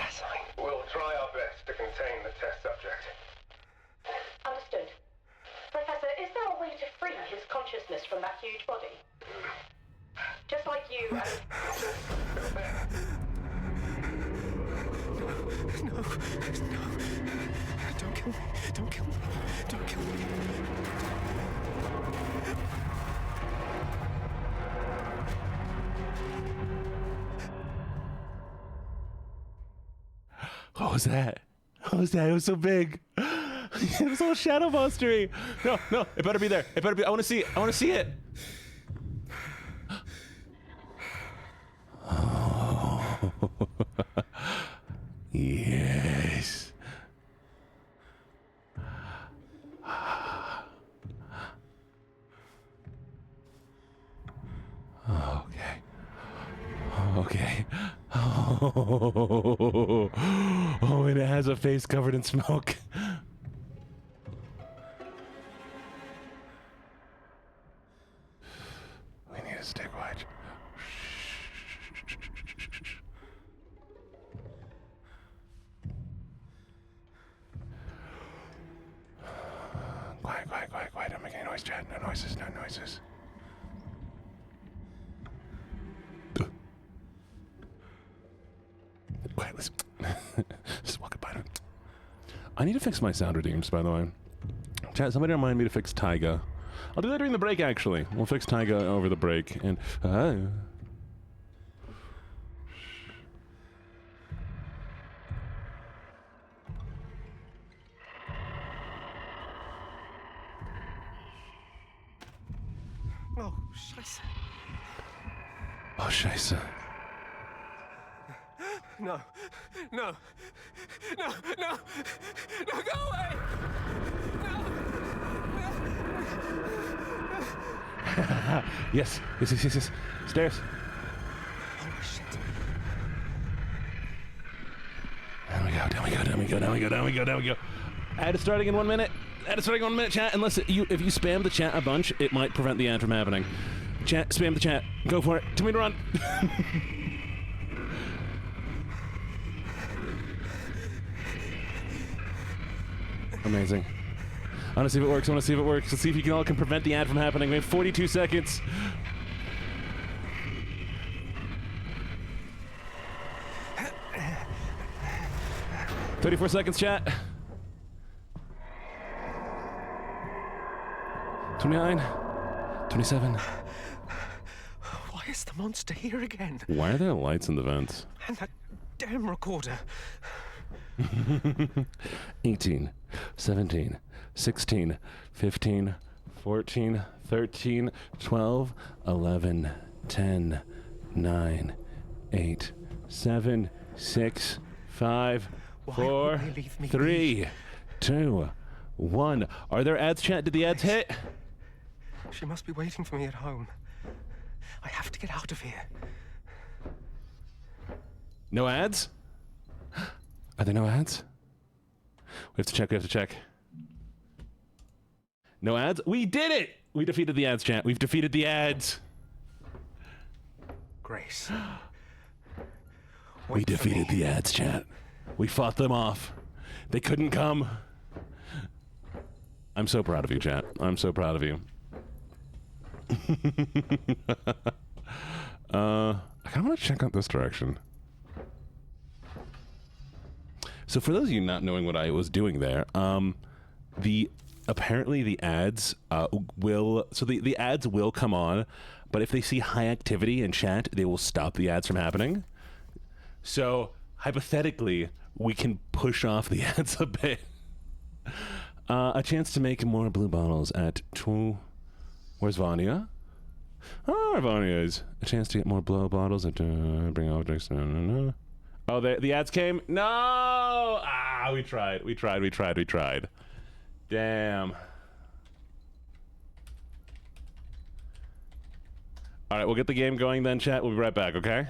We'll try our best to contain the test subject. Understood. Professor, is there a way to free his consciousness from that huge body? Just like you and... No. Don't kill me. Don't kill me. Don't kill me. What was that? What was that? It was so big. It was all shadow monstery. No, it better be there. It better be. I want to see it. I want to see it. Oh. Yes. Okay. Okay. Oh, and it has a face covered in smoke. We need to stay quiet. Quiet. Don't make any noise, chat. No noises. Quiet, let's just walk by. I need to fix my sound redeems, by the way. Chat, somebody remind me to fix Taiga. I'll do that during the break, actually. We'll fix Taiga over the break. And, Oh, scheiße. Oh, scheiße. No, go away! Yes. Stairs. Holy shit. Down we go. Ad is starting in 1 minute. Chat. Unless if you spam the chat a bunch, it might prevent the ad from happening. Chat, spam the chat. Go for it. Tell me to run. Amazing. I want to see if it works. Let's see if you all can prevent the ad from happening. We have 42 seconds. $34 seconds, chat. 29. 27. Why is the monster here again? Why are there lights in the vents? And that damn recorder. 18, 17, 16, 15, 14, 13, 12, 11, 10, 9, 8, 7, 6, 5, Why 4, would they leave me 3, 2, 1. Are there ads, chat? Did the ads hit? She must be waiting for me at home. I have to get out of here. No ads? Are there no ads? We have to check, we have to check. No ads? We did it! We defeated the ads, chat. We've defeated the ads. Grace. We defeated the ads, chat. We fought them off. They couldn't come. I'm so proud of you, chat. I'm so proud of you. I kind of want to check out this direction. So for those of you not knowing what I was doing there, apparently the ads the ads will come on, but if they see high activity in chat, they will stop the ads from happening. So hypothetically, we can push off the ads a bit. A chance to make more blue bottles at Where's Vanya? Oh, where Vanya is. A chance to get more blue bottles at bring objects. Oh, the ads came? No! Ah, we tried. Damn. All right, we'll get the game going then, chat. We'll be right back, okay?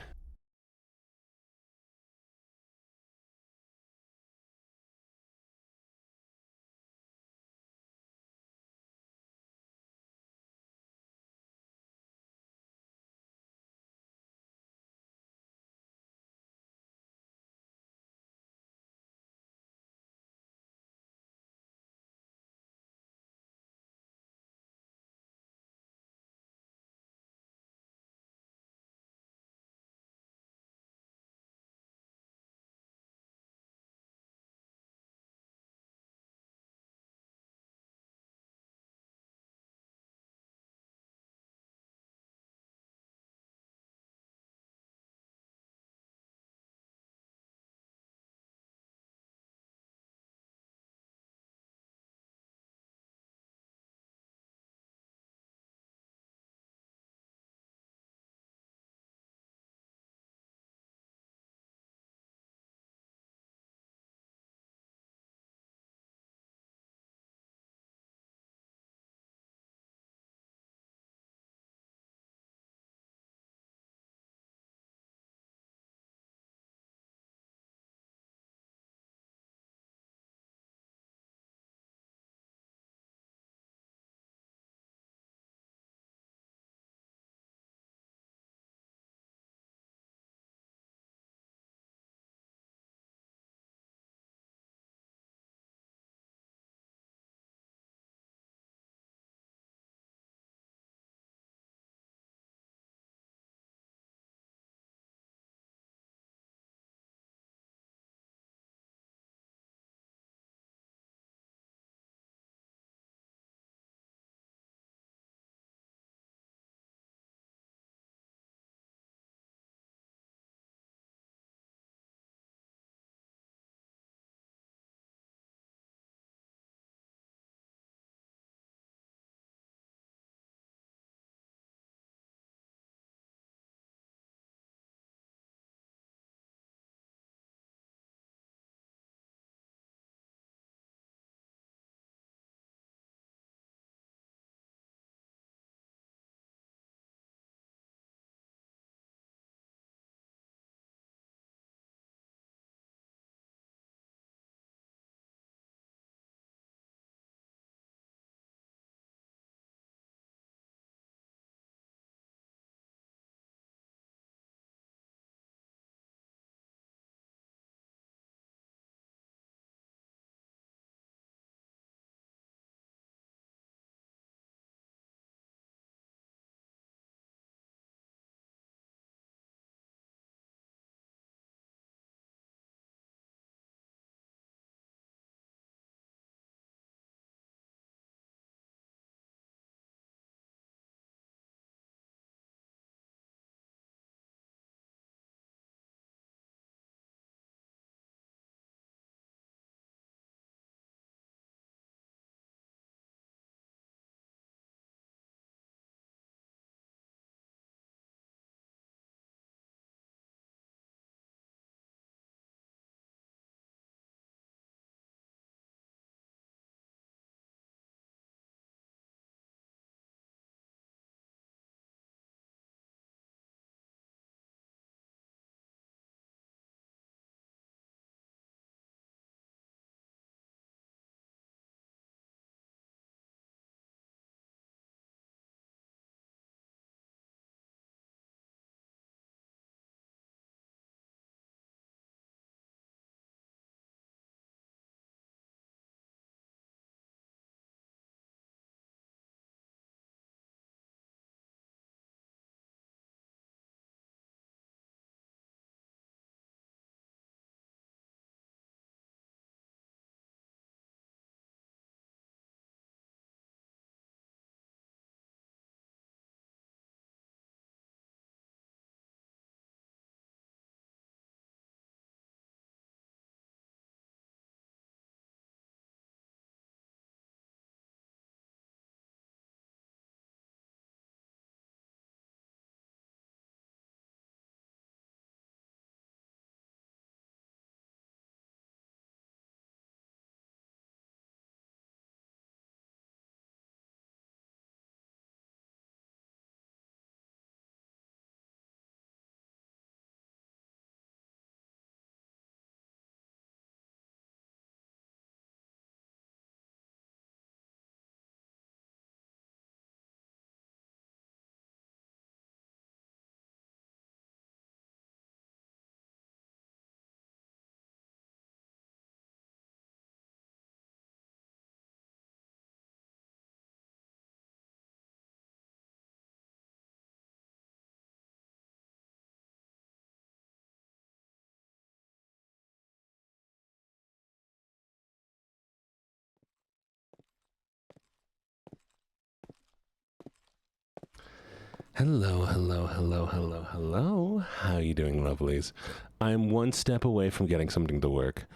Hello, hello, hello, hello, hello. How you doing, lovelies? I'm one step away from getting something to work.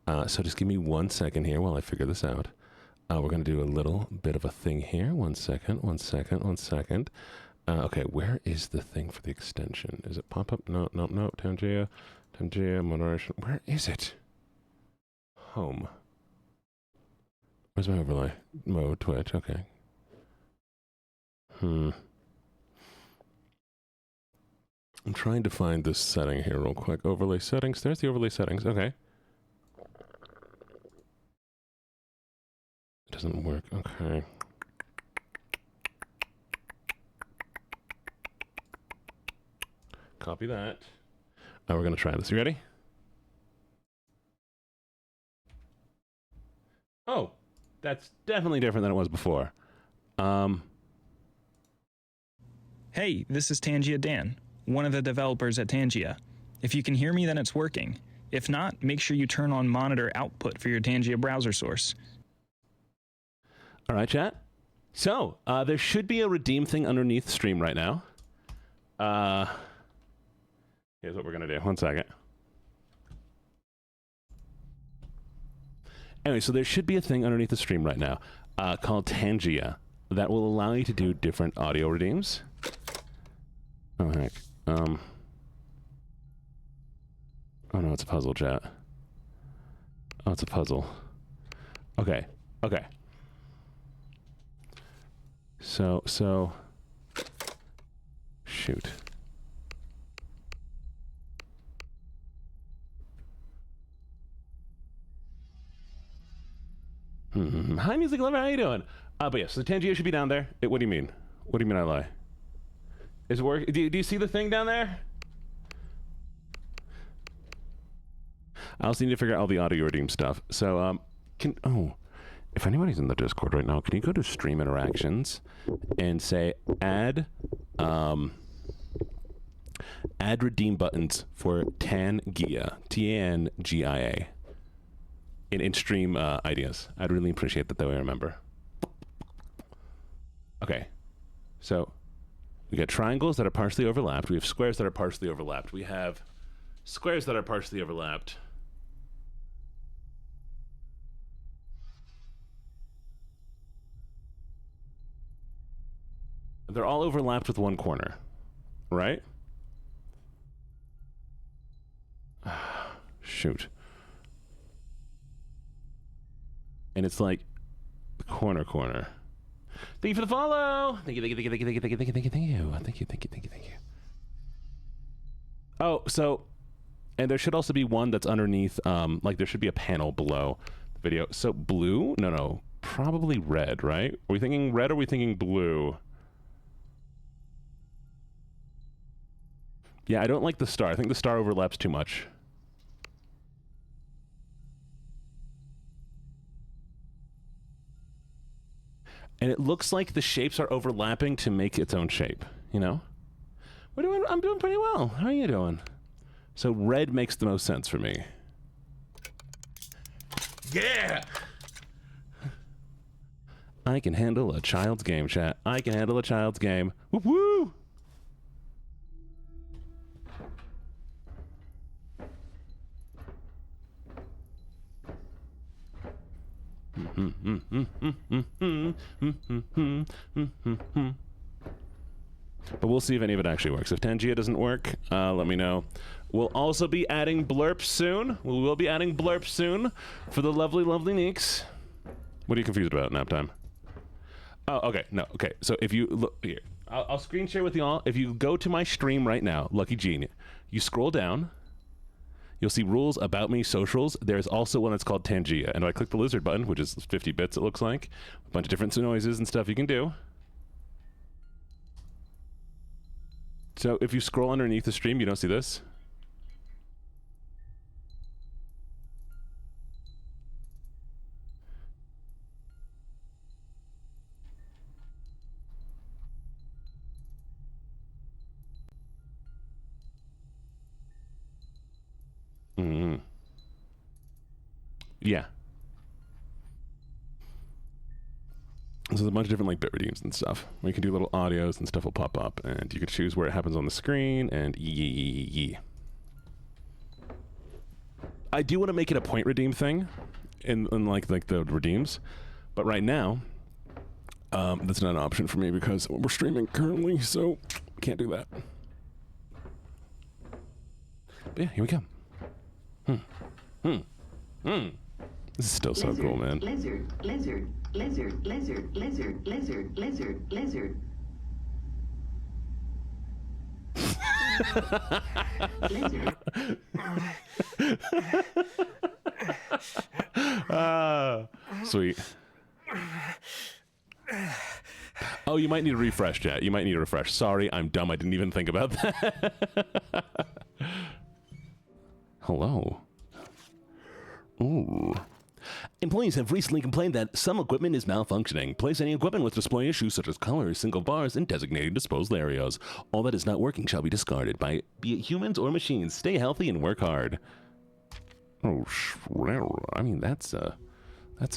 So just give me 1 second here while I figure this out. We're going to do a little bit of a thing here. 1 second, 1 second, 1 second. Okay, where is the thing for the extension? Is it pop-up? No, no, no. Tangia, moderation. Where is it? Home. Where's my overlay? Mode, Twitch, okay. I'm trying to find this setting here real quick. Overlay settings. There's the overlay settings. Okay. It doesn't work. Okay. Copy that. We're going to try this. You ready? Oh, that's definitely different than it was before. Hey, this is Tangia Dan, one of the developers at Tangia. If you can hear me, then it's working. If not, make sure you turn on monitor output for your Tangia browser source. All right, chat. So, there should be a redeem thing underneath the stream right now. Here's what we're going to do. 1 second. Anyway, so there should be a thing underneath the stream right now called Tangia that will allow you to do different audio redeems. Oh, heck. Oh, no, it's a puzzle, chat. Oh, it's a puzzle. Okay. Okay. So... Shoot. Hi, Music Lover. How you doing? But yes, the Tangia should be down there. What do you mean? What do you mean I lie? Is it work? Do you see the thing down there? I also need to figure out all the audio redeem stuff. So, if anybody's in the Discord right now, can you go to Stream Interactions and say add redeem buttons for Tangia, Tangia. In stream ideas. I'd really appreciate that, though. I remember. Okay, so we got triangles that are partially overlapped. We have squares that are partially overlapped. We have squares that are partially overlapped. They're all overlapped with one corner, right? Shoot. And it's like the corner. Thank you for the follow. Thank you. Oh, so, and there should also be one that's underneath, like there should be a panel below the video. So blue? No, probably red, right? Are we thinking red or are we thinking blue? Yeah, I don't like the star. I think the star overlaps too much. And it looks like the shapes are overlapping to make its own shape, you know? I'm doing pretty well. How are you doing? So red makes the most sense for me. Yeah! I can handle a child's game, chat. I can handle a child's game. Woo woo! But we'll see if any of it actually works. If Tangia doesn't work, let me know. We'll also be adding blurps soon. We will be adding blurps soon for the lovely, lovely Neeks. What are you confused about, nap time? Oh, okay. No, okay. So if you look here, I'll screen share with y'all. If you go to my stream right now, LuckyJene, you scroll down. You'll see rules, about me, socials. There's also one that's called Tangia. And if I click the lizard button, which is 50 bits, it looks like, a bunch of different noises and stuff you can do. So if you scroll underneath the stream, you don't see this. Yeah. there's a bunch of different like bit redeems and stuff. We can do little audios and stuff will pop up, and you can choose where it happens on the screen. And I do want to make it a point redeem thing, in like the redeems, but right now, that's not an option for me because we're streaming currently, so can't do that. But yeah, here we go. This is still so cool, man. Lizard. Lizard. Sweet. Oh, you might need a refresh, chat. You might need a refresh. Sorry, I'm dumb. I didn't even think about that. Hello. Ooh. Employees have recently complained that some equipment is malfunctioning. Place any equipment with display issues such as colors, single bars, and designated disposal areas. All that is not working shall be discarded by be it humans or machines. Stay healthy and work hard. Oh, I mean, that's a... Can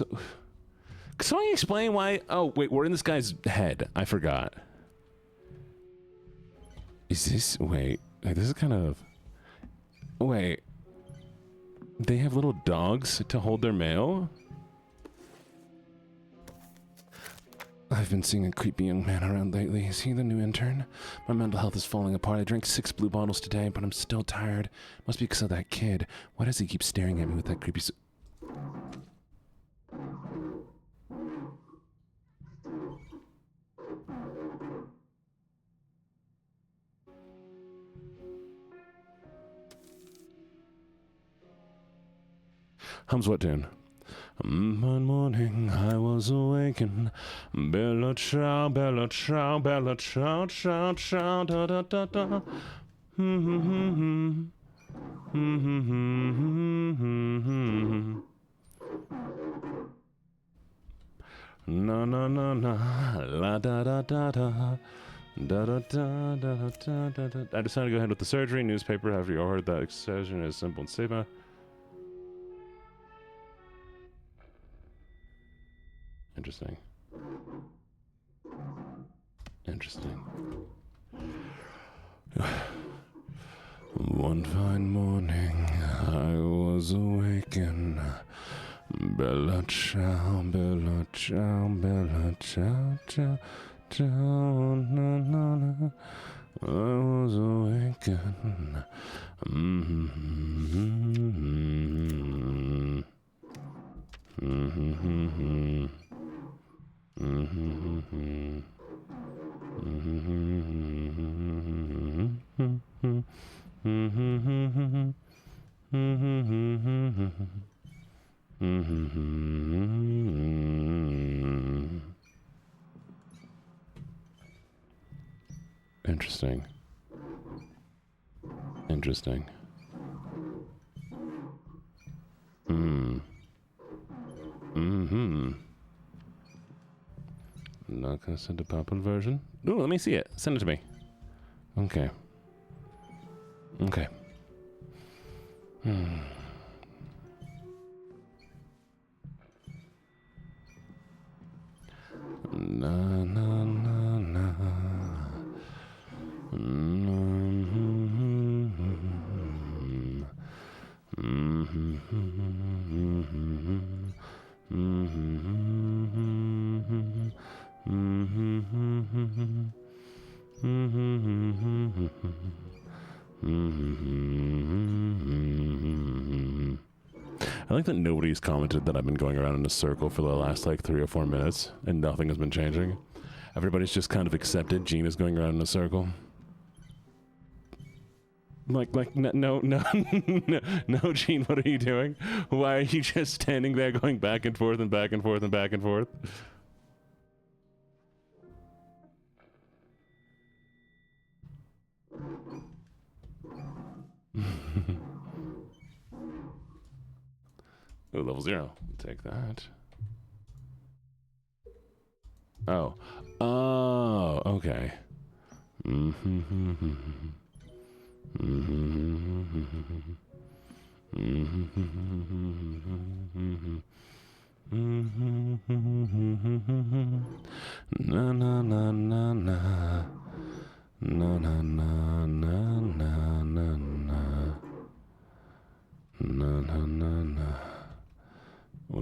somebody explain why... Oh, wait, we're in this guy's head. I forgot. Is this... Wait, this is kind of... Wait... They have little dogs to hold their mail? I've been seeing a creepy young man around lately. Is he the new intern? My mental health is falling apart. I drank 6 blue bottles today, but I'm still tired. Must be because of that kid. Why does he keep staring at me with that creepy... Hums what tune? One morning I was awakened. Bella ciao, bella ciao, bella ciao, ciao, ciao, da da da da. Na na na na, la da da da da. Da, da, da, da, da, da, da. I decided to go ahead with the surgery. Newspaper, have you all heard that excision is simple and safe? Interesting. Interesting. One fine morning, I was awakened. Bella ciao, bella ciao, bella ciao, ciao, ciao, na na na. I was awakened. Interesting. Interesting. Not gonna send a pop-up version. Ooh, let me see it. Send it to me. Okay. Okay. Na na na na. I like that nobody's commented that I've been going around in a circle for the last like 3 or 4 minutes and nothing has been changing. Everybody's just kind of accepted Gene is going around in a circle. Like no, no, Gene, what are you doing? Why are you just standing there going back and forth and back and forth and back and forth? Oh, level 0. Take that. Oh. Oh, okay.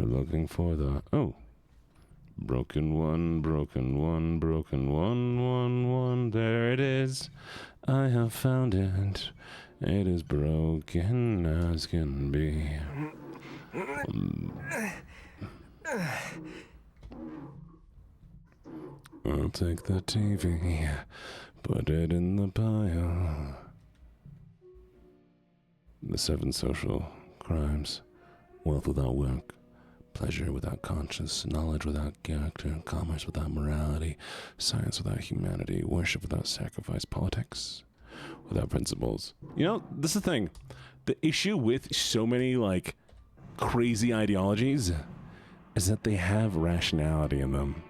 We're looking for the... Oh. Broken one, broken one, broken one. There it is. I have found it. It is broken as can be. I'll take the TV, put it in the pile. The 7 social crimes. Wealth without work. Pleasure without conscience, knowledge without character, commerce without morality, science without humanity, worship without sacrifice, politics without principles. You know, this is the thing. The issue with so many, like, crazy ideologies is that they have rationality in them.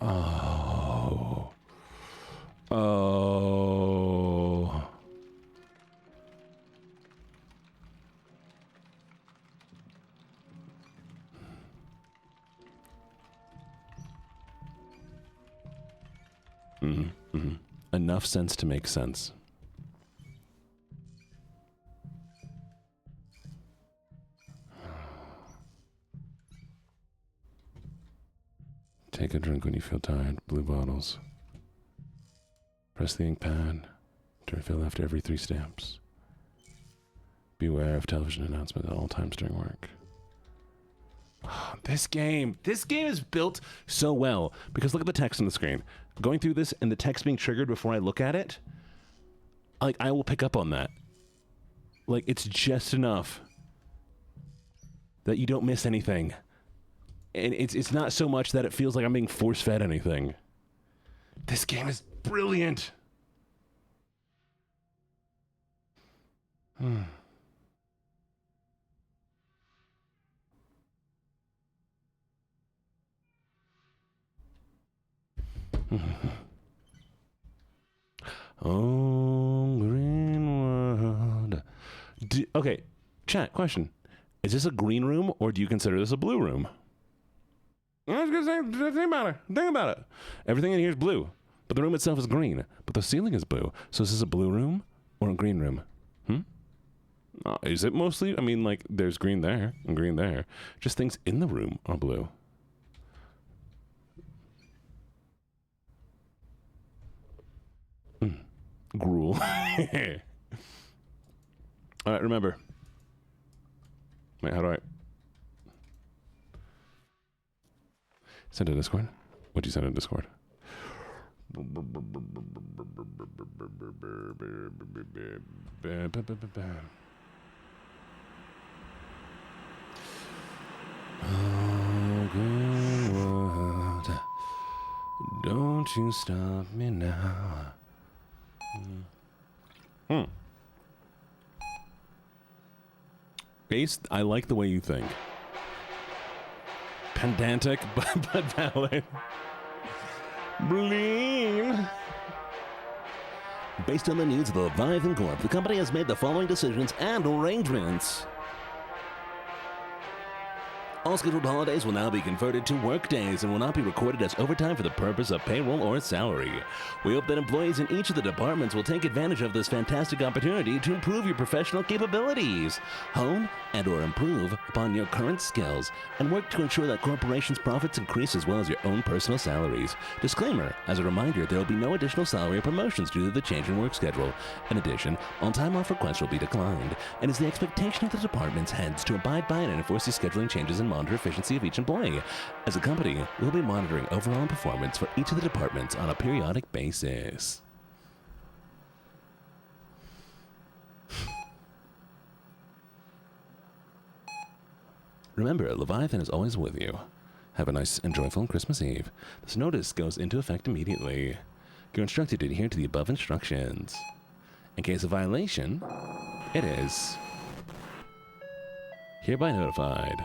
Oh. Enough sense to make sense. Take a drink when you feel tired. Blue bottles. Press the ink pad to refill after every 3 stamps. Beware of television announcements at all times during work. This game is built so well because look at the text on the screen. Going through this and the text being triggered before I look at it, like I will pick up on that. Like it's just enough that you don't miss anything. And it's not so much that it feels like I'm being force-fed anything. This game is brilliant. Oh, green world. Okay, chat, question. Is this a green room or do you consider this a blue room? I was gonna say, think about it. Everything in here is blue, but the room itself is green, but the ceiling is blue. So is this a blue room or a green room? Is it mostly? I mean, like, there's green there and green there. Just things in the room are blue. Gruel. All right, remember. Wait, how do I... Send to Discord? What'd you send to Discord? Oh, good world, don't you stop me now. Base, I like the way you think. Pedantic, but valid. Bling. Based on the needs of the Leviathan Corp, the company has made the following decisions and arrangements. All scheduled holidays will now be converted to work days and will not be recorded as overtime for the purpose of payroll or salary. We hope that employees in each of the departments will take advantage of this fantastic opportunity to improve your professional capabilities, hone and or improve upon your current skills, and work to ensure that corporations' profits increase as well as your own personal salaries. Disclaimer, as a reminder, there will be no additional salary or promotions due to the change in work schedule. In addition, on-time off requests will be declined, and it's the expectation of the department's heads to abide by and enforce these scheduling changes and monitor efficiency of each employee. As a company, we'll be monitoring overall performance for each of the departments on a periodic basis. Remember, Leviathan is always with you. Have a nice and joyful Christmas Eve. This notice goes into effect immediately. You're instructed to adhere to the above instructions. In case of violation, it is hereby notified.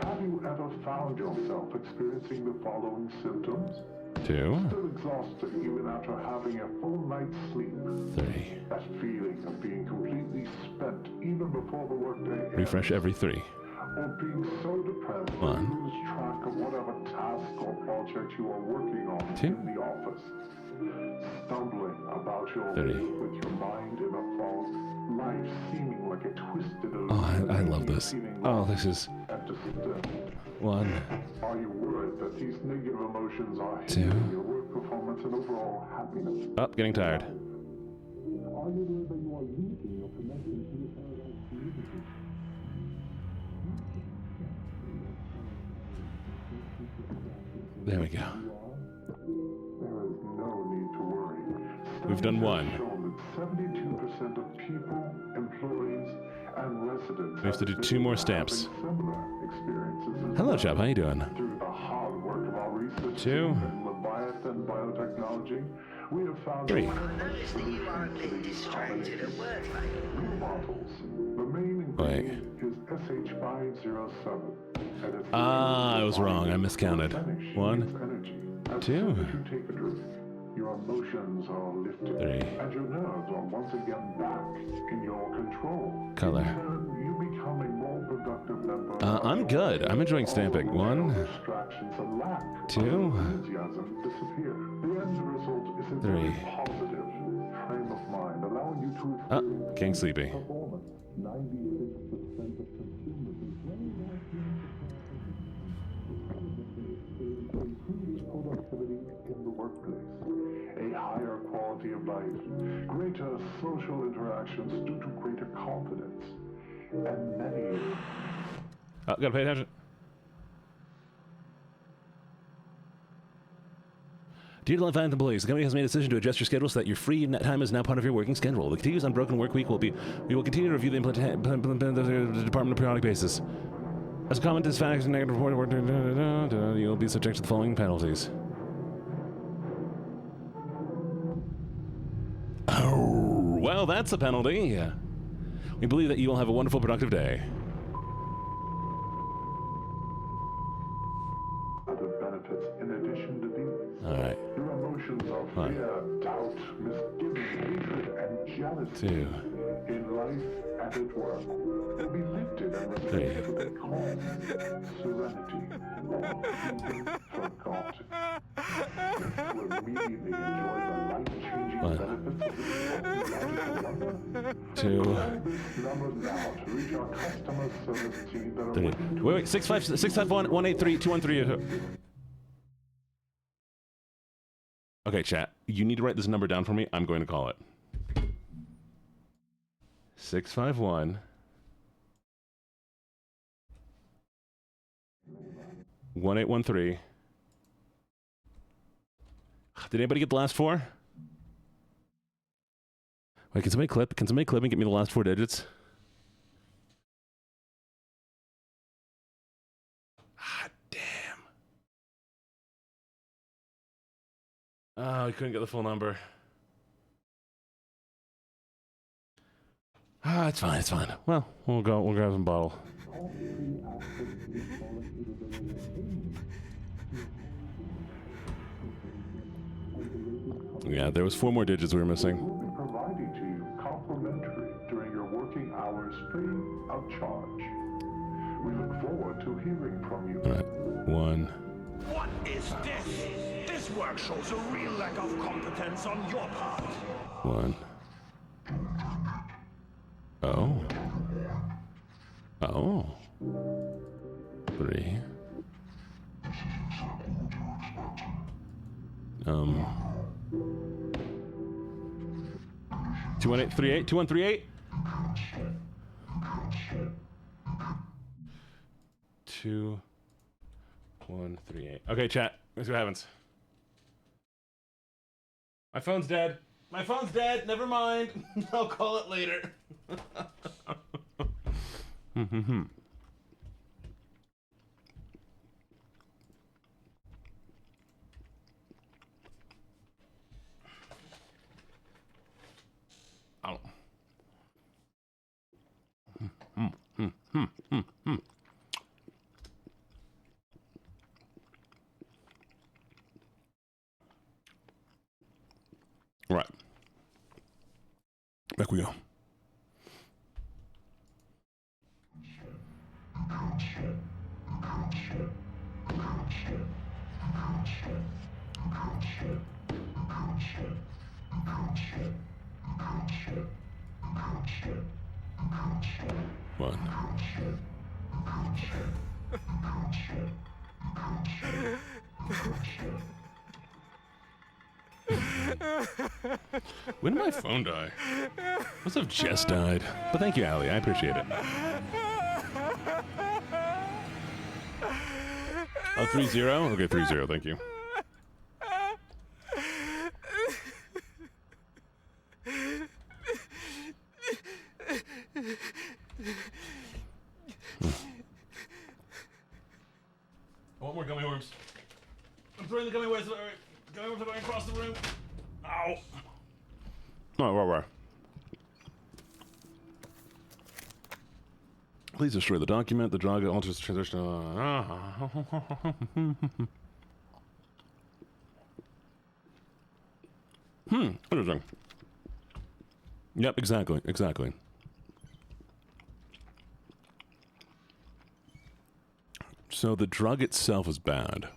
Have you ever found yourself experiencing the following symptoms? 2. Still exhausted even after having a full night's sleep. 3. That feeling of being completely spent even before the workday ends. Refresh every 3. Or being so depressed that 1. you lose track of whatever task or project you are working on 2. in the office. Stumbling about your 3. way with your mind in a fog, life seeming like a twisted illusion. Oh, I love this. Oh, this is... 1. Are you worried that these negative emotions are 2. hindering your work performance and overall happiness? Oh, getting tired. Are you worried that you are losing your connection to the paradise community? There we go. There is no need to worry. We've done 1. Shown that 72% of people, employees, and residents We have to do 2 more stamps. similar experiences as Hello, chap. How you doing? Through the hard work of our research 2. team in Leviathan Biotechnology, we have found 3. you are a bit distracted at work, models. The main ingredient is SH507. I was wrong. I miscounted. 1, 2, Take a drink. Your emotions are lifted, 3. and your nerves are once again back in your control. Color. In turn, you become a more productive member. I'm good. I'm enjoying stamping. 1, Distractions and lack 2, enthusiasm disappear. The end result is a 3. very positive frame of mind, allowing you to experience King Sleepy. performance. 96% of consumers is very improved productivity in the workplace, a higher quality of life, greater social interactions due to greater confidence, and many. Gotta pay attention. Dear Leviathan employees, the company has made a decision to adjust your schedule so that your free net time is now part of your working schedule. The continuous unbroken work week we will continue to review the department on a periodic basis. As a comment to this fact, negative report work, you will be subject to the following penalties. Oh, well, that's a penalty. We believe that you will have a wonderful, productive day. Other benefits in addition to these. All right. Your emotions of 1, fear, doubt, misgiving, hatred, and jealousy 2, in life and at work will be lifted and 3. replaced with a calm, serenity, or even forgotten. You will immediately enjoy the life-changing 1, benefits of this magical wonder. 2, Call this number now to reach our customer service team that are 3. waiting to Wait, 651 183 213. Okay, chat. You need to write this number down for me. I'm going to call it. 651 1813. Did anybody get the last 4? Wait, can somebody clip? Can somebody clip and get me the last 4 digits? Ah, damn. Oh, I couldn't get the full number. Ah, it's fine, it's fine. Well, we'll grab some bottle. Yeah, there was 4 more digits we were missing. will be provided to you complimentary during your working hours free of charge. We look forward to hearing from you. All right, 1. What is this? This work shows a real lack of competence on your part. 1. Oh. Oh. 3. 21838. 2138. 2138. Okay, chat. Let's see what happens. My phone's dead. My phone's dead. Never mind. I'll call it later. Oh. Right. Back we go. One. When did my phone die? Must have just died. But thank you, Allie. I appreciate it. Oh, 3-0? Okay, 3-0. Thank you. I want more gummy worms. I'm throwing the gummy worms. Gummy worms are going across the room. Ow. Oh, right. Please destroy the document. The drug alters transition. Interesting. Yep, exactly. So the drug itself is bad.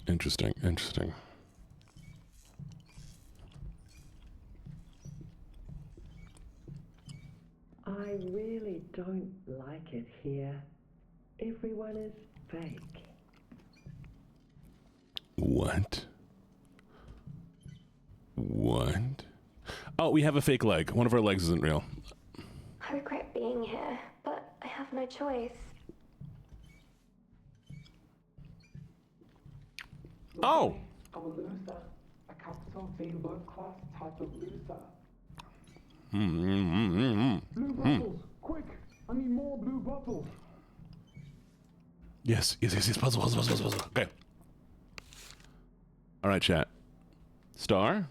Interesting. I really don't like it here. Everyone is fake. What? Oh, we have a fake leg. One of our legs isn't real. I regret being here, but I have no choice. Oh! I'm a loser. A capital V world-class type of loser. Blue bottles! Quick! I need more blue bottles! Yes. Puzzle. Okay. All right, chat. Star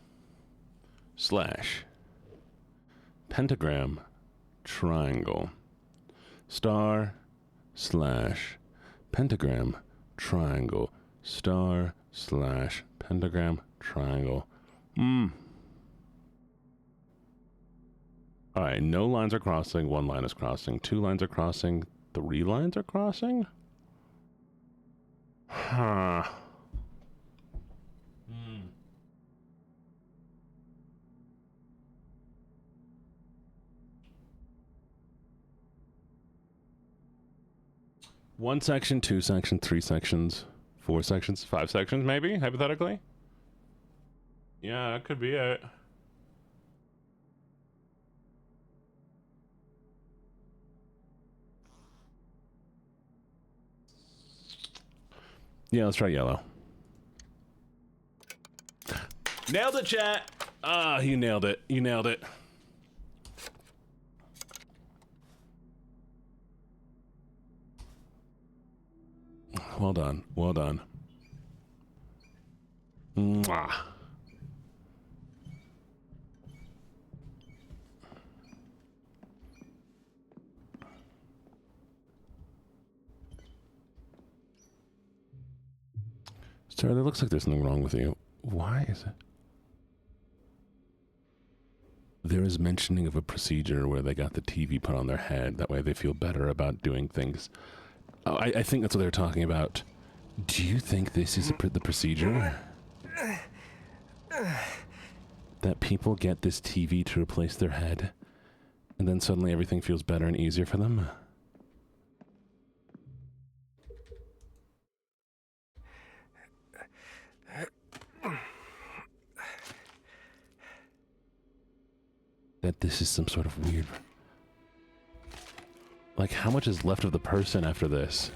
/ pentagram triangle. Star / pentagram triangle. Star / pentagram triangle. All right, no lines are crossing. 1 line is crossing. 2 lines are crossing. 3 lines are crossing? Huh. One section, 2 sections, 3 sections, 4 sections, 5 sections, maybe, hypothetically? Yeah, that could be it. Yeah, let's try yellow. Nailed it, chat! Ah, you nailed it. Well done. Mwah. Sir, there looks like there's something wrong with you. Why is it? There is mentioning of a procedure where they got the TV put on their head. That way they feel better about doing things. Oh, I think that's what they're talking about. Do you think this is the procedure? That people get this TV to replace their head, and then suddenly everything feels better and easier for them? That this is some sort of weird... Like, how much is left of the person after this?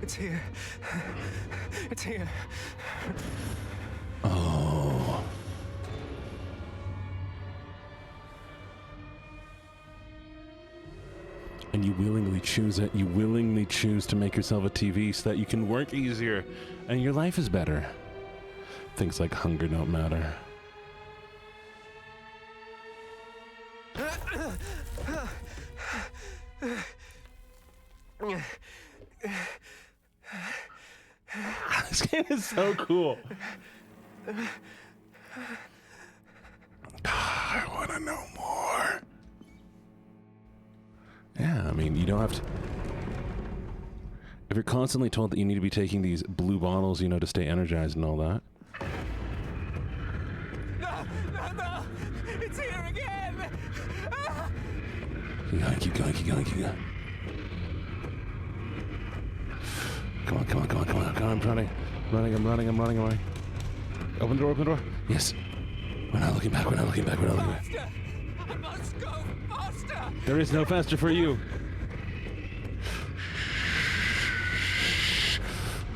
It's here. It's here. Oh. And you willingly choose it. You willingly choose to make yourself a TV so that you can work easier and your life is better. Things like hunger don't matter. This game is so cool. I want to know more. Yeah, I mean, you don't have to... If you're constantly told that you need to be taking these blue bottles, you know, to stay energized and all that. No! It's here again! Keep going. Come on. I'm running. Open the door. Yes. We're not looking back. Faster! I must go faster! There is no faster for you.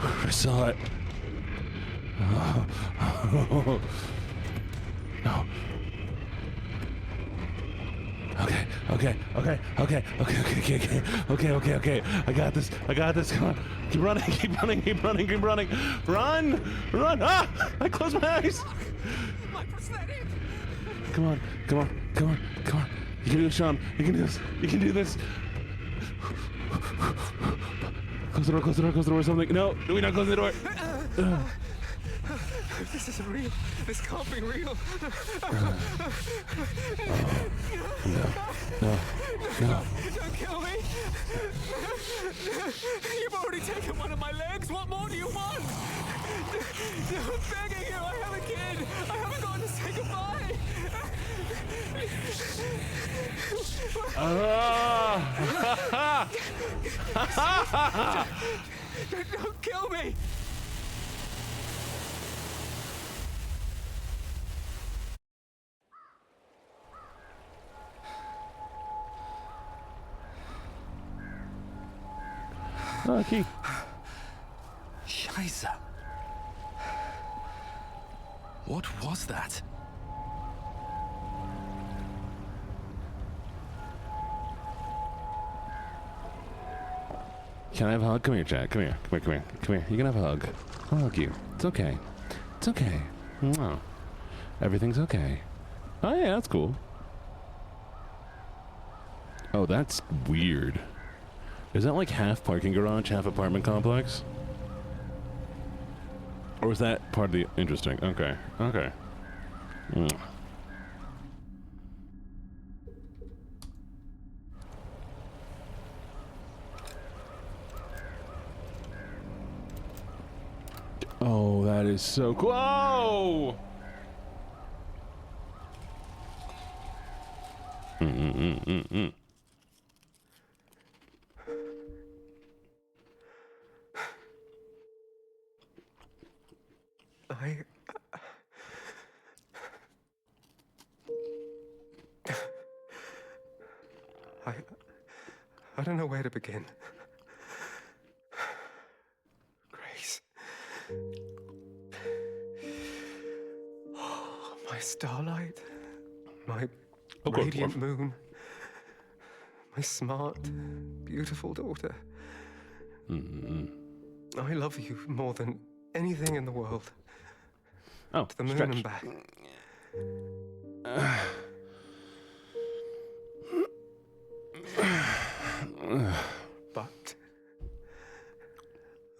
I saw it. No. Okay. I got this. Come on. Keep running. Run! Ah! I closed my eyes. My prosthetic! Come on. You can do it, Sean. You can do this. Close the door or something. No, do we not close the door? This isn't real. This can't be real. No. Don't kill me. You've already taken one of my legs. What more do you want? I'm begging you. I have a kid. I haven't gotten to say goodbye. Don't kill me. Key. Scheiße. What was that? Can I have a hug? Come here, Jack. Come here. You can have a hug. I'll hug you. It's okay. Mwah. Everything's okay. Oh, yeah, that's cool. Oh, that's weird. Is that like half parking garage, half apartment complex? Or is that part of the... Interesting. Okay. Mm. Oh, that is so cool. Oh! I don't know where to begin. Grace. Oh, my starlight. My radiant moon. My smart, beautiful daughter. I love you more than anything in the world. Oh, to the moon stretch. and back. But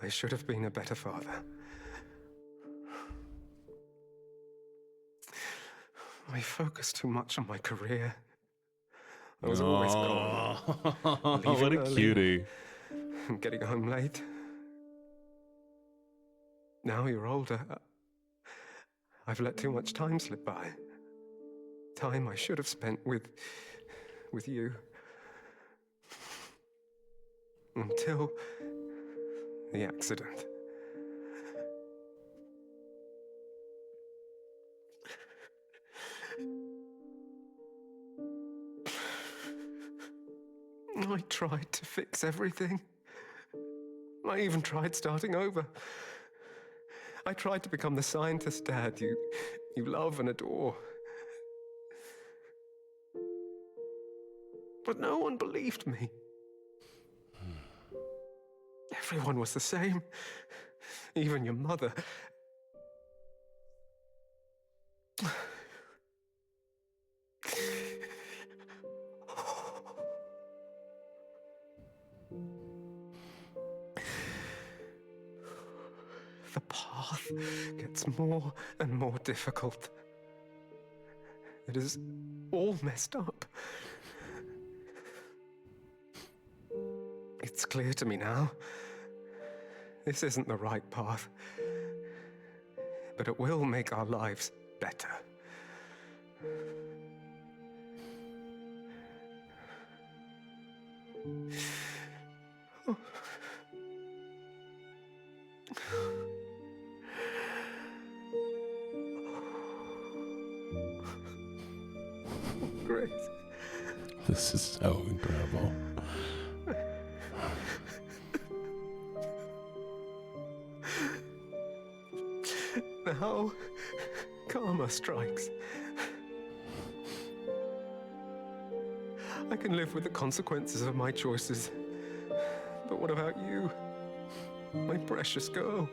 I should have been a better father. I focused too much on my career. I was always gone. What a cutie. Getting home late. Now you're older. I've let too much time slip by. Time I should have spent with you. Until the accident. I tried to fix everything. I even tried starting over. I tried to become the scientist dad you love and adore. But no one believed me. Everyone was the same. Even your mother. the path gets more and more difficult. It is all messed up. It's clear to me now. This isn't the right path. But it will make our lives better. Oh. Grace. This is so incredible. Now, karma strikes. I can live with the consequences of my choices. But what about you? My precious girl.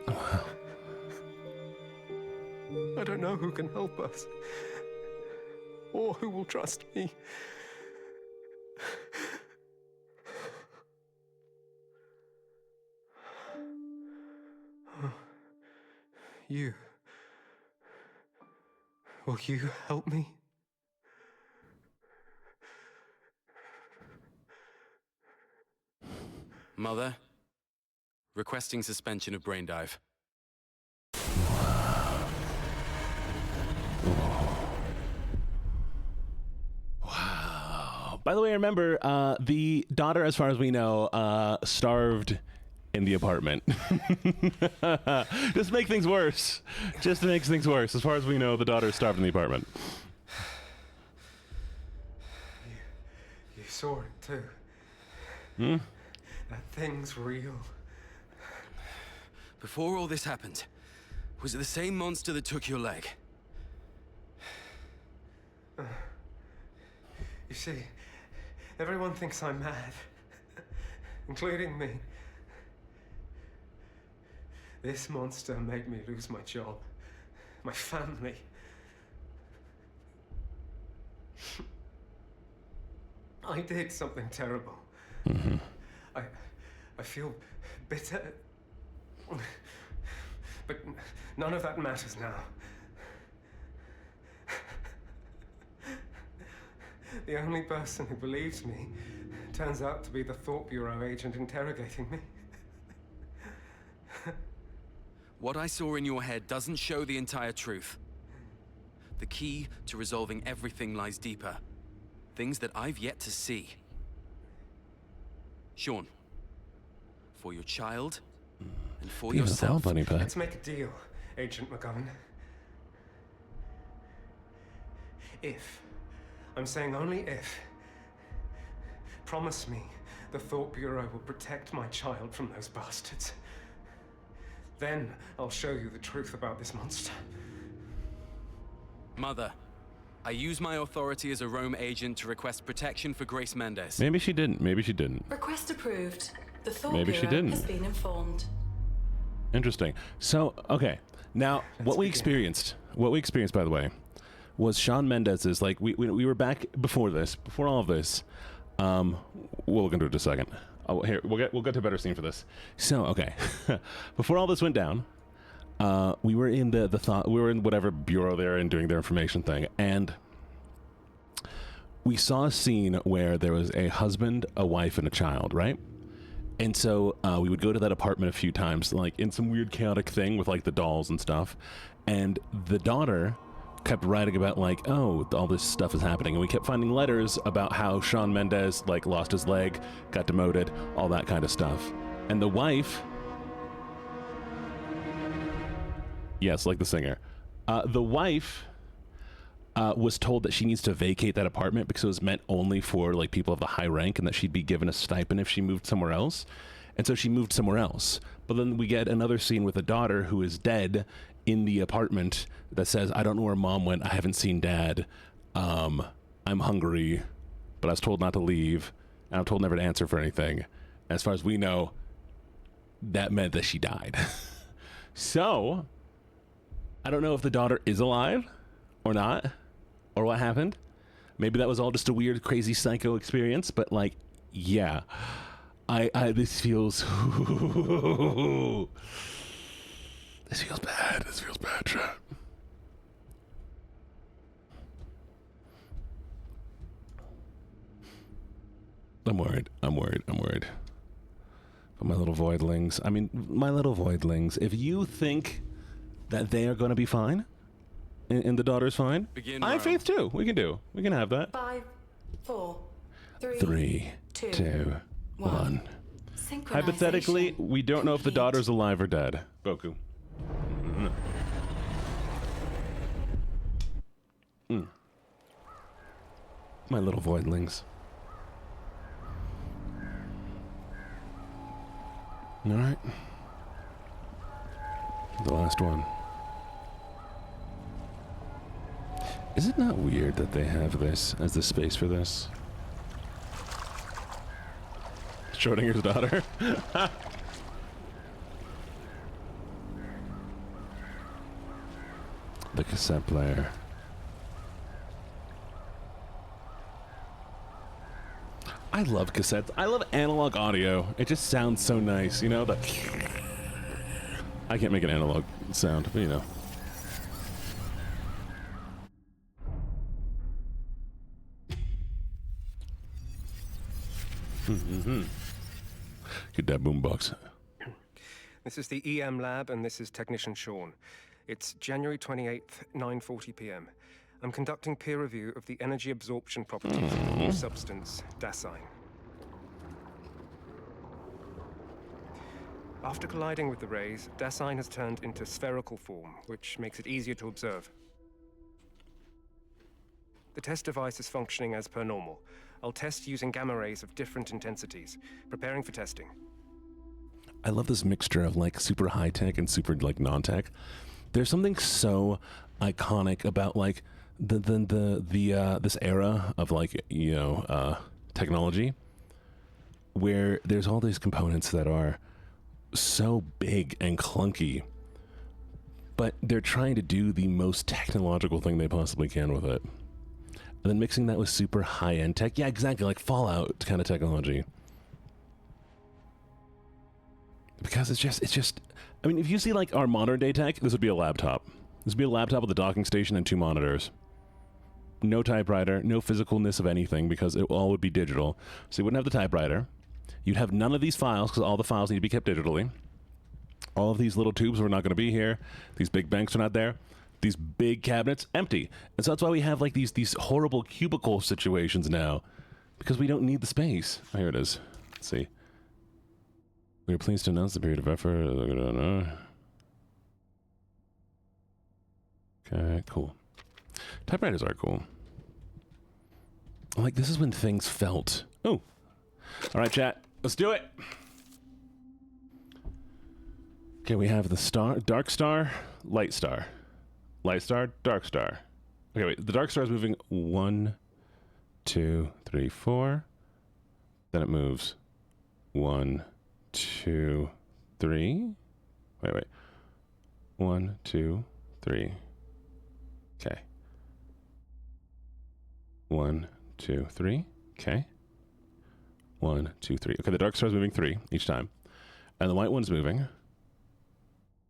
I don't know who can help us. Or who will trust me. You. Will you help me? Mother, requesting suspension of brain dive. Wow. By the way, remember, the daughter, as far as we know, starved in the apartment. Just make things worse. Just makes things worse. As far as we know, the daughter starved in the apartment. You saw it too. Hmm? That thing's real. Before all this happened, was it the same monster that took your leg? You see, everyone thinks I'm mad, including me. This monster made me lose my job, my family. I did something terrible. Mm-hmm. I feel bitter, but none of that matters now. The only person who believes me turns out to be the Thought Bureau agent interrogating me. What I saw in your head doesn't show the entire truth. The key to resolving everything lies deeper. Things that I've yet to see. Sean, for your child and for yourself. Let's make a deal, Agent McGovern. If, I'm saying only if, promise me the Thought Bureau will protect my child from those bastards. Then I'll show you the truth about this monster. Mother, I use my authority as a Rome agent to request protection for Grace Mendez. Maybe she didn't. Maybe she didn't. Request approved. The Thought Maybe she Bureau didn't. has been informed. Interesting. So, okay. Now, what we experienced, by the way, was Shawn Mendez's, like, we were back before this, before all of this. We'll look into it in a second. Oh, here, we'll get to a better scene for this. So, okay. Before all this went down, we were in we were in whatever bureau they're in doing their information thing, and we saw a scene where there was a husband, a wife, and a child, right? And so we would go to that apartment a few times, like in some weird chaotic thing with like the dolls and stuff, and the daughter kept writing about like, oh, all this stuff is happening, and we kept finding letters about how Shawn Mendez like lost his leg, got demoted, all that kind of stuff. And the wife, yes, like the singer, the wife was told that she needs to vacate that apartment because it was meant only for like people of the high rank, and that she'd be given a stipend if she moved somewhere else. And so she moved somewhere else. But then we get another scene with a daughter who is dead in the apartment that says, I don't know where mom went. I haven't seen dad. I'm hungry, but I was told not to leave, and I'm told never to answer for anything. And as far as we know, that meant that she died. So I don't know if the daughter is alive or not, or what happened. Maybe that was all just a weird, crazy psycho experience, but like, yeah, this feels This feels bad. This feels bad, chat. I'm worried. I'm worried. I'm worried. But my little voidlings. I mean, my little voidlings. If you think that they are going to be fine, and the daughter's fine, I have faith too. We can have that. 5, 4, 3, 2, 1. Hypothetically, we don't know if the daughter's alive or dead. Goku. My little voidlings. All right. The last one. Is it not weird that they have this as the space for this? Schrodinger's daughter. The cassette player. I love cassettes. I love analog audio. It just sounds so nice, you know? I can't make an analog sound, but you know. Get that boombox. This is the EM lab, and this is Technician Sean. It's January 28th, 9:40 p.m. I'm conducting peer review of the energy absorption properties of the new substance, Dasein. After colliding with the rays, Dasein has turned into spherical form, which makes it easier to observe. The test device is functioning as per normal. I'll test using gamma rays of different intensities, preparing for testing. I love this mixture of like super high tech and super like non-tech. There's something so iconic about like this era of like, you know, technology where there's all these components that are so big and clunky, but they're trying to do the most technological thing they possibly can with it. And then mixing that with super high-end tech. Yeah, exactly, like Fallout kind of technology. Because it's just, I mean, if you see like our modern day tech, this would be a laptop. This would be a laptop with a docking station and 2 monitors. No typewriter, no physicalness of anything because it all would be digital. So you wouldn't have the typewriter. You'd have none of these files because all the files need to be kept digitally. All of these little tubes were not going to be here. These big banks are not there. These big cabinets, empty. And so that's why we have like these horrible cubicle situations now, because we don't need the space. Oh, here it is. Let's see. We are pleased to announce the period of effort. Okay, cool. Typewriters are cool. Like, this is when things felt. Oh. All right, chat. Let's do it. Okay, we have the star, dark star, light star. Light star, dark star. Okay, wait. The dark star is moving 1, 2, 3, 4. Then it moves 1, 2, 3. Wait. 1, 2, 3. Okay. 1, 2, 3. Okay. 1, 2, 3. Okay, the dark star is moving 3 each time. And the white one's moving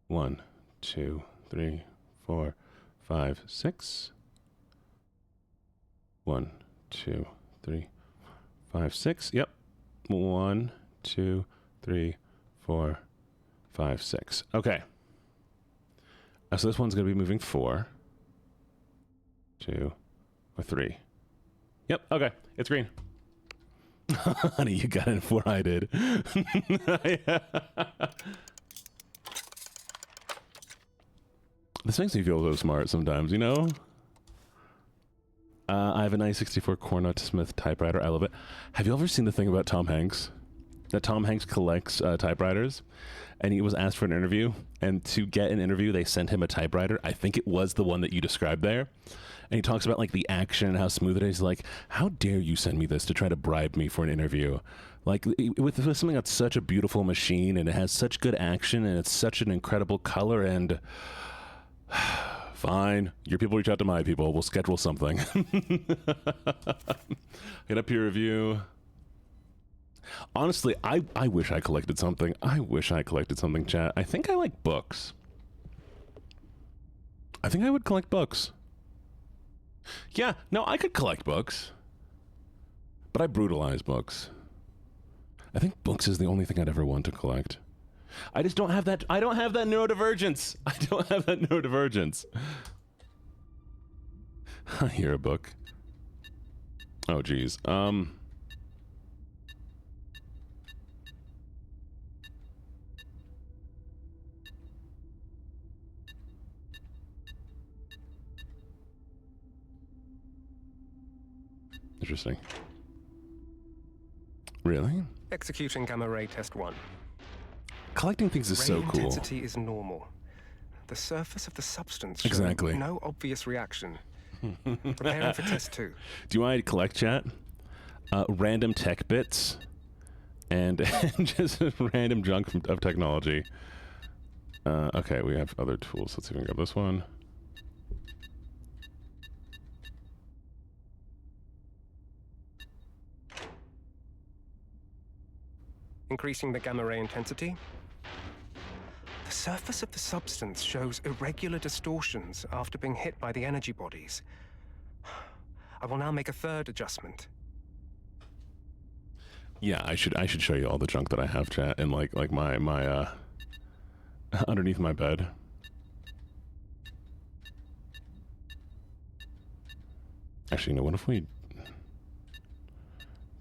1, 2, 3, 4, 5, 6. 1, 2, 3, 5, 6. Yep. 1, 2, 3, 4, 5, 6. Okay. So this one's going to be moving 4, 2, or 3. Yep. Okay. It's green. Honey, you got it before I did. This makes me feel so smart sometimes, you know? I have an i64 Cornell Smith typewriter. I love it. Have you ever seen the thing about Tom Hanks? That Tom Hanks collects typewriters, and he was asked for an interview, and to get an interview, they sent him a typewriter. I think it was the one that you described there. And he talks about like the action and how smooth it is. He's like, how dare you send me this to try to bribe me for an interview? Like with something that's such a beautiful machine, and it has such good action, and it's such an incredible color, and fine, your people reach out to my people. We'll schedule something. Get a peer review. Honestly, I wish I collected something. I wish I collected something, chat. I think I like books. I think I would collect books. Yeah, no, I could collect books. But I brutalize books. I think books is the only thing I'd ever want to collect. I just don't have that. I don't have that neurodivergence. I don't have that neurodivergence. I hear a book. Oh, geez. Interesting. Really? Executing gamma ray test 1. Collecting things is so Ray cool. intensity is normal. The surface of the substance shows Exactly. no obvious reaction. Preparing for test 2. Do I collect chat? Random tech bits and just random junk of technology. Okay, we have other tools. Let's see if we can grab this one. Increasing the gamma ray intensity. The surface of the substance shows irregular distortions after being hit by the energy bodies. I will now make a third adjustment. Yeah, I should show you all the junk that I have, chat, in like my underneath my bed. Actually, no. What if we?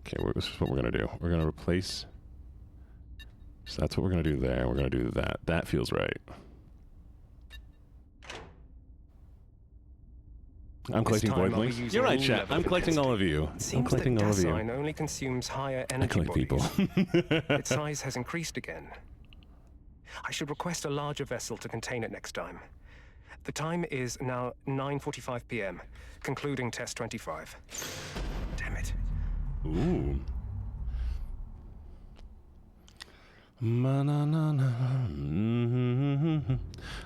Okay, this is what we're gonna do. We're gonna replace. So that's what we're gonna do there. We're gonna do that. That feels right. I'm collecting void links. You're right, chat. I'm collecting all of you. I'm collecting all of you. Gasine only consumes higher energy I collect bodies. people. Its size has increased again. I should request a larger vessel to contain it next time. The time is now 9:45 p.m., concluding test 25. Damn it. Ooh.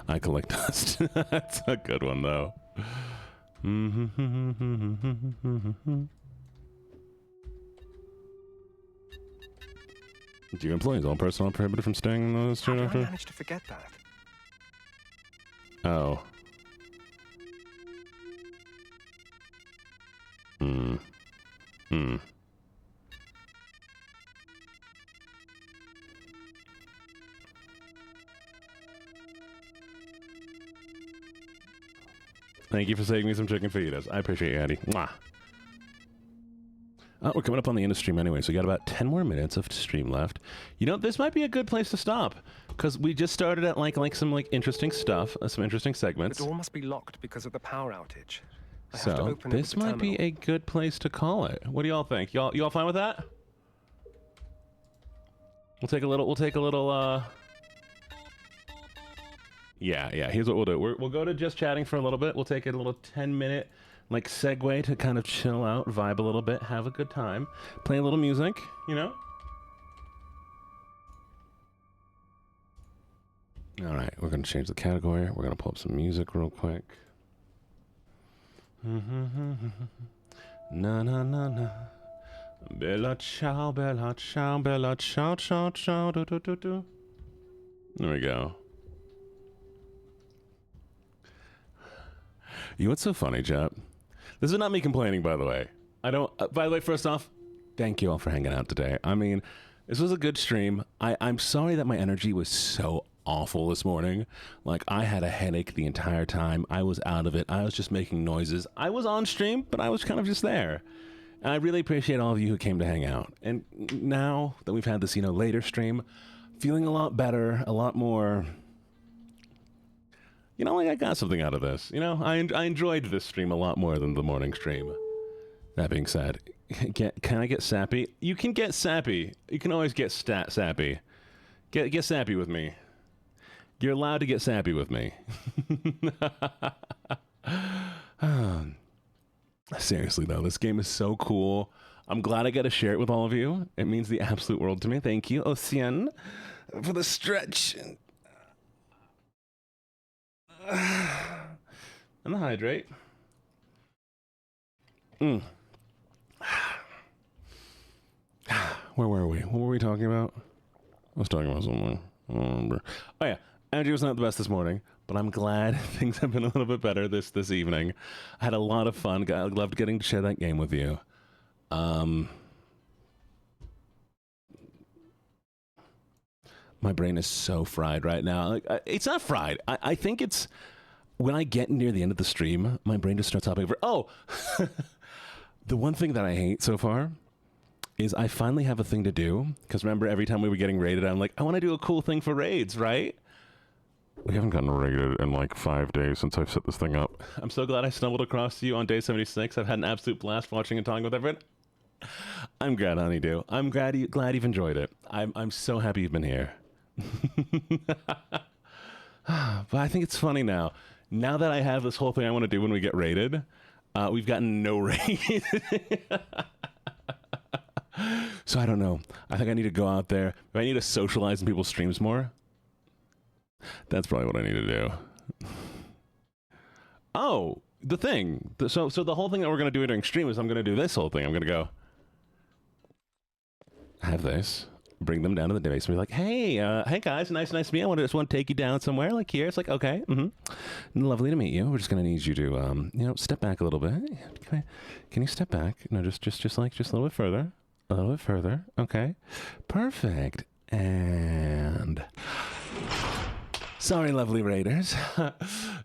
I collect dust. That's a good one, though. Do you employees all personnel prohibited from staying in those How did I manage to forget that? Oh. Thank you for saving me some chicken fajitas. I appreciate you, Andy. Mwah. We're coming up on the end of stream anyway, so we got about 10 more minutes of stream left. You know, this might be a good place to stop, because we just started at like some interesting stuff, some interesting segments. The door must be locked because of the power outage. I have to So open it with this the might be terminal. a good place to call it. What do y'all think? You all fine with that? We'll take a little. Yeah. Here's what we'll do. We'll go to just chatting for a little bit. We'll take a little 10-minute segue to kind of chill out, vibe a little bit, have a good time, play a little music, you know. All right, we're gonna change the category. We're gonna pull up some music real quick. Na na na na. Bella ciao, bella ciao, bella ciao, ciao, ciao, do do do do. There we go. You know what's so funny, chap? This is not me complaining, by the way. I don't. By the way, first off, thank you all for hanging out today. I mean, this was a good stream. I'm sorry that my energy was so awful this morning. Like, I had a headache the entire time. I was out of it. I was just making noises. I was on stream, but I was kind of just there. And I really appreciate all of you who came to hang out. And now that we've had this, later stream, feeling a lot better, a lot more. I got something out of this. I enjoyed this stream a lot more than the morning stream. That being said, can I get sappy? You can get sappy. You can always get sappy. Get sappy with me. You're allowed to get sappy with me. Seriously, though, this game is so cool. I'm glad I got to share it with all of you. It means the absolute world to me. Thank you, Ocean, for the stretch. And the hydrate. Where were we? What were we talking about? I was talking about something. I don't remember. Oh, yeah. Energy was not the best this morning, but I'm glad things have been a little bit better this evening. I had a lot of fun. I loved getting to share that game with you. My brain is so fried right now. Like, it's not fried. I think it's when I get near the end of the stream, my brain just starts hopping over. Oh, the one thing that I hate so far is I finally have a thing to do. Because remember, every time we were getting raided, I'm like, I want to do a cool thing for raids, right? We haven't gotten raided in like 5 days since I've set this thing up. I'm so glad I stumbled across you on day 76. I've had an absolute blast watching and talking with everyone. I'm glad, honeydew. I'm glad you've enjoyed it. I'm so happy you've been here. But I think it's funny now. Now that I have this whole thing I want to do when we get raided, we've gotten no raid. So I don't know. I think I need to go out there. If I need to socialize in people's streams more, that's probably what I need to do. Oh, the thing. So the whole thing that we're going to do during stream is I'm going to do this whole thing. I'm going to go have this, bring them down to the base and be like, hey guys, nice to meet you. I just want to take you down somewhere like here. It's like, okay, lovely to meet you. We're just going to need you to, step back a little bit. Okay. Can you step back? No, just a little bit further. A little bit further. Okay. Perfect. And sorry, lovely raiders.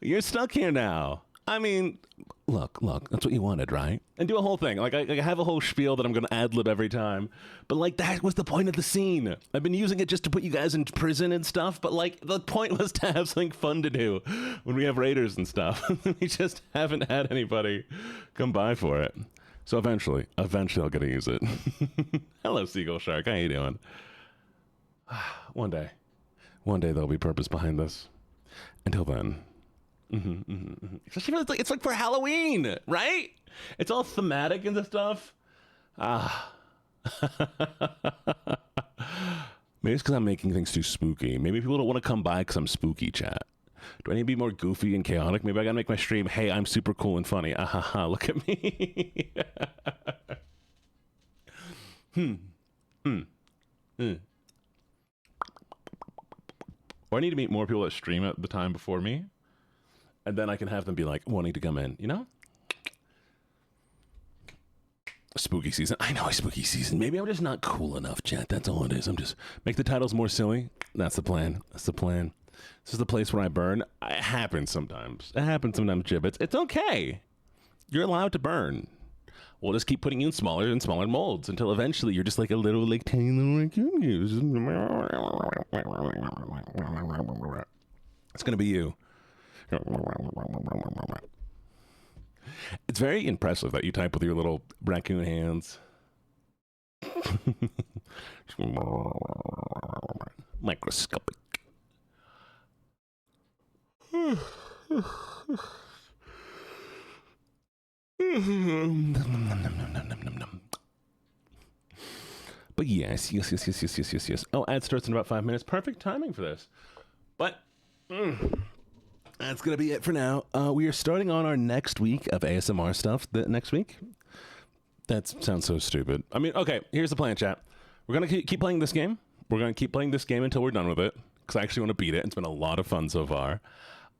You're stuck here now. I mean, look, that's what you wanted, right? And do a whole thing. Like, I have a whole spiel that I'm going to ad-lib every time. But, like, that was the point of the scene. I've been using it just to put you guys in prison and stuff. But, like, the point was to have something fun to do when we have raiders and stuff. We just haven't had anybody come by for it. So eventually I'll get to use it. Hello, Seagull Shark. How you doing? One day there'll be purpose behind this. Until then. Especially when it's like for Halloween, right? It's all thematic and stuff. Maybe it's because I'm making things too spooky. Maybe people don't want to come by because I'm spooky, chat. Do I need to be more goofy and chaotic? Maybe I gotta make my stream, hey, I'm super cool and funny. Look at me. Or I need to meet more people that stream at the time before me. And then I can have them be like, wanting to come in, you know? Spooky season. I know, spooky season. Maybe I'm just not cool enough, chat. That's all it is. I'm just make the titles more silly. That's the plan. This is the place where I burn. It happens sometimes. Gibbets. It's okay. You're allowed to burn. We'll just keep putting you in smaller and smaller molds until eventually you're just like a little, like, tiny little raccoon. It's going to be you. It's very impressive that you type with your little raccoon hands. Microscopic. But yes. Oh, ad starts in about 5 minutes. Perfect timing for this. But that's going to be it for now. We are starting on our next week of ASMR stuff next week. That sounds so stupid. I mean, okay, here's the plan, chat. We're going to keep playing this game. We're going to keep playing this game until we're done with it, because I actually want to beat it. It's been a lot of fun so far.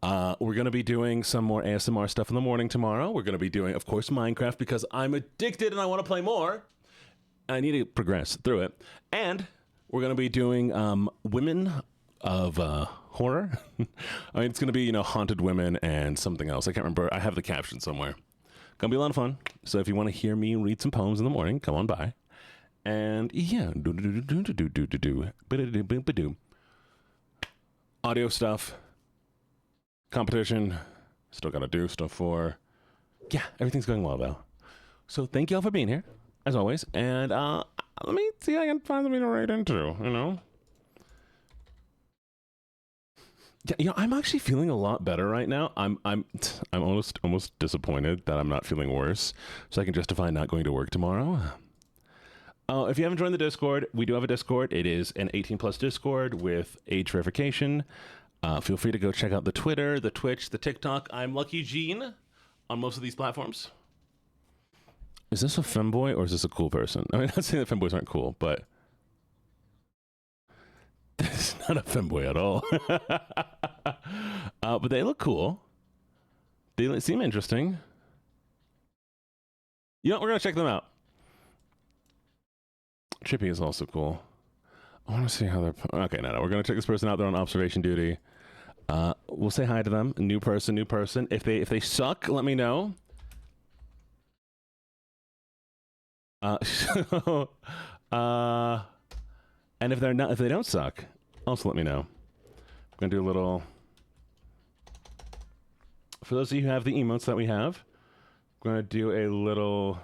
We're going to be doing some more ASMR stuff in the morning tomorrow. We're going to be doing, of course, Minecraft, because I'm addicted and I want to play more. I need to progress through it. And we're going to be doing Women of Horror. I mean, it's going to be, haunted women and something else. I can't remember. I have the caption somewhere. Going to be a lot of fun. So if you want to hear me read some poems in the morning, come on by. And yeah. Audio stuff. Competition. Still got to do stuff for. Yeah, everything's going well, though. So thank you all for being here, as always. And let me see if I can find something to write into, Yeah, I'm actually feeling a lot better right now. I'm almost disappointed that I'm not feeling worse, so I can justify not going to work tomorrow. If you haven't joined the Discord, we do have a Discord. It is an 18+ Discord with age verification. Feel free to go check out the Twitter, the Twitch, the TikTok. I'm LuckyJene on most of these platforms. Is this a femboy or is this a cool person? I mean, I'm not saying that femboys aren't cool, but this is not a femboy at all. But they look cool. They seem interesting. You know, we're going to check them out. Chippy is also cool. I want to see how they're... Okay, no. We're going to check this person out. They're on observation duty. We'll say hi to them. New person. If they suck, let me know. And if they don't suck, also let me know. I'm gonna do a little. For those of you who have the emotes that we have, I'm gonna do a little.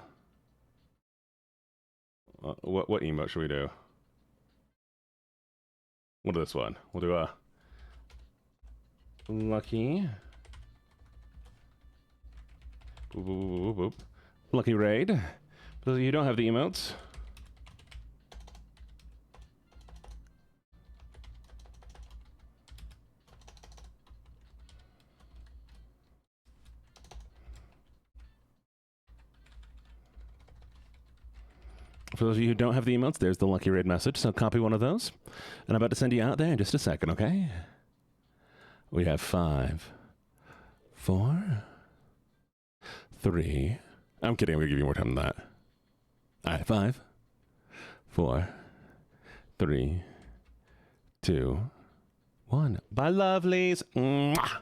What emote should we do? We'll do this one. We'll do a lucky. Boop, boop, boop, boop, boop. Lucky raid. For those of you who don't have the emotes. For those of you who don't have the emotes, there's the lucky raid message. So copy one of those. And I'm about to send you out there in just a second, okay? We have 5, 4, 3. I'm kidding. I'm going to give you more time than that. All right, 5, 4, 3, 2, 1. Bye, lovelies. Mwah.